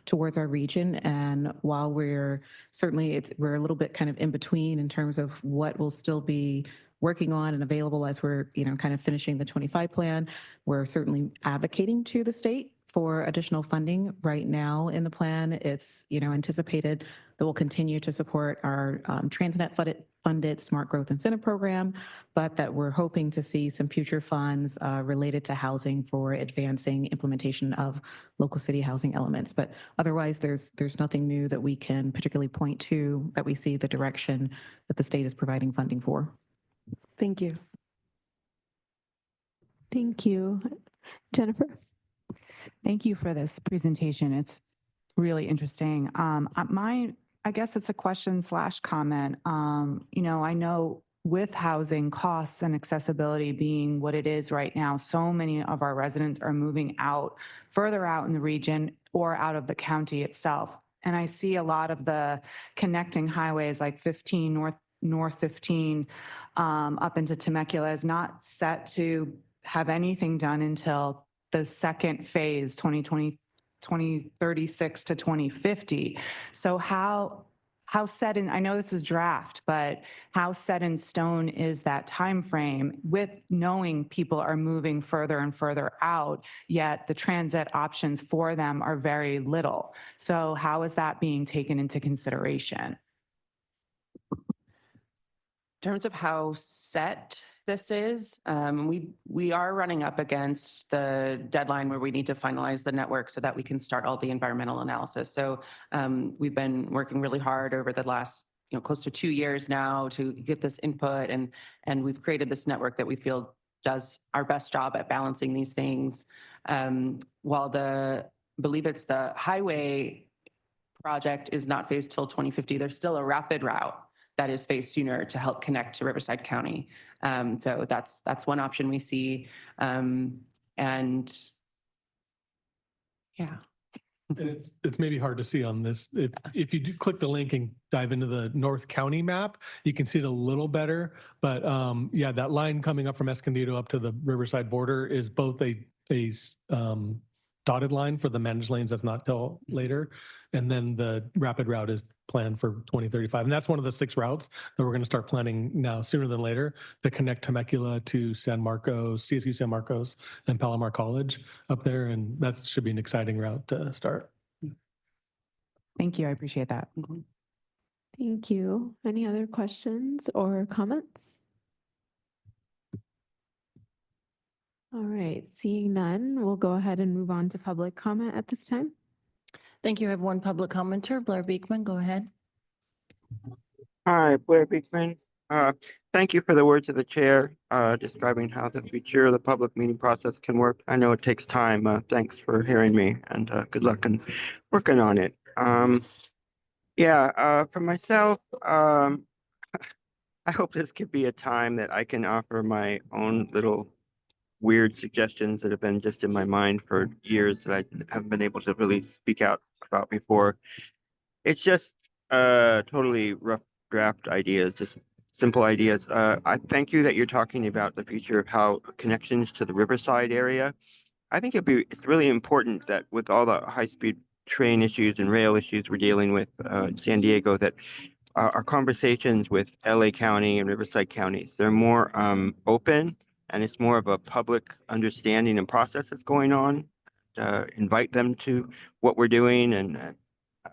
towards our region. And while we're certainly, we're a little bit kind of in between in terms of what will still be working on and available as we're, kind of finishing the 25 plan, we're certainly advocating to the state for additional funding. Right now in the plan, it's, anticipated that we'll continue to support our Transnet funded Smart Growth Incentive Program, but that we're hoping to see some future funds related to housing for advancing implementation of local city housing elements. But otherwise, there's nothing new that we can particularly point to that we see the direction that the state is providing funding for. Thank you. Thank you. Jennifer? Thank you for this presentation. It's really interesting. I guess it's a question / comment. I know with housing costs and accessibility being what it is right now, so many of our residents are moving out, further out in the region or out of the county itself. And I see a lot of the connecting highways like 15 North 15 up into Temecula is not set to have anything done until the second phase, 2036 to 2050. So how set in, I know this is draft, but how set in stone is that time frame with knowing people are moving further and further out, yet the transit options for them are very little. So how is that being taken into consideration? In terms of how set this is, we are running up against the deadline where we need to finalize the network so that we can start all the environmental analysis. So we've been working really hard over the last close to 2 years now to get this input, and we've created this network that we feel does our best job at balancing these things. While I believe it's the highway project is not phased till 2050, there's still a rapid route that is phased sooner to help connect to Riverside County. So that's one option we see. And yeah. It's maybe hard to see on this. If you do click the link and dive into the North County map, you can see it a little better. But yeah, that line coming up from Escondido up to the Riverside border is both a dotted line for the managed lanes that's not till later. And then the rapid route is planned for 2035. And that's one of the 6 routes that we're going to start planning now sooner than later to connect Temecula to San Marcos, CSU San Marcos, and Palomar College up there. And that should be an exciting route to start. Thank you. I appreciate that. Thank you. Any other questions or comments? All right, seeing none, we'll go ahead and move on to public comment at this time. Thank you. I have one public commenter, Blair Beekman. Go ahead. Hi, Blair Beekman. Thank you for the words of the chair describing how the future of the public meeting process can work. I know it takes time. Thanks for hearing me, and good luck in working on it. For myself, I hope this could be a time that I can offer my own little weird suggestions that have been just in my mind for years that I haven't been able to really speak out about before. It's just totally rough draft ideas, just simple ideas. I thank you that you're talking about the future of how connections to the Riverside area. I think it's really important that with all the high-speed train issues and rail issues we're dealing with in San Diego, that our conversations with LA County and Riverside counties, they're more open, and it's more of a public understanding and process that's going on. Invite them to what we're doing, and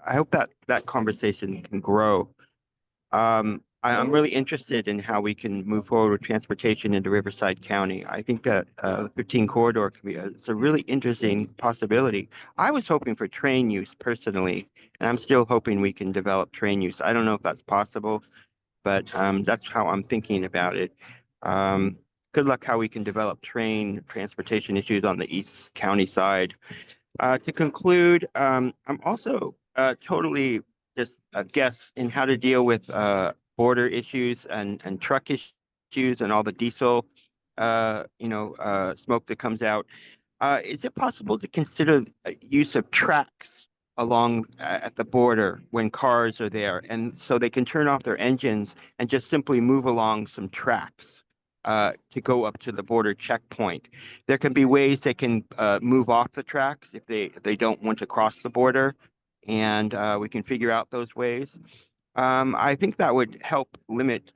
I hope that conversation can grow. I I'm really interested in how we can move forward with transportation into Riverside County. I think that the 15 corridor could be it's a really interesting possibility. I was hoping for train use personally, and I'm still hoping we can develop train use. I don't know if that's possible, but that's how I'm thinking about it. Good luck how we can develop train transportation issues on the East County side. To conclude, I'm also totally just a guess in how to deal with border issues and truck issues and all the diesel, smoke that comes out. Is it possible to consider use of tracks along at the border when cars are there, and so they can turn off their engines and just simply move along some tracks to go up to the border checkpoint? There can be ways they can move off the tracks if they don't want to cross the border, and we can figure out those ways. I think that would help limit,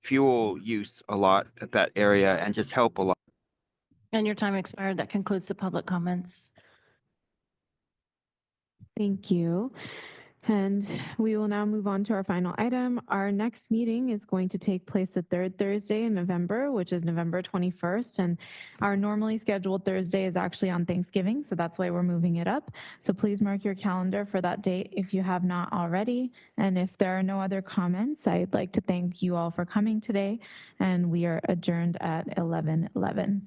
fuel use a lot at that area and just help a lot. And your time expired. That concludes the public comments. Thank you. And we will now move on to our final item. Our next meeting is going to take place the third Thursday in November, which is November 21st. And our normally scheduled Thursday is actually on Thanksgiving, so that's why we're moving it up. So please mark your calendar for that date if you have not already. And if there are no other comments, I'd like to thank you all for coming today. And we are adjourned at 11:11.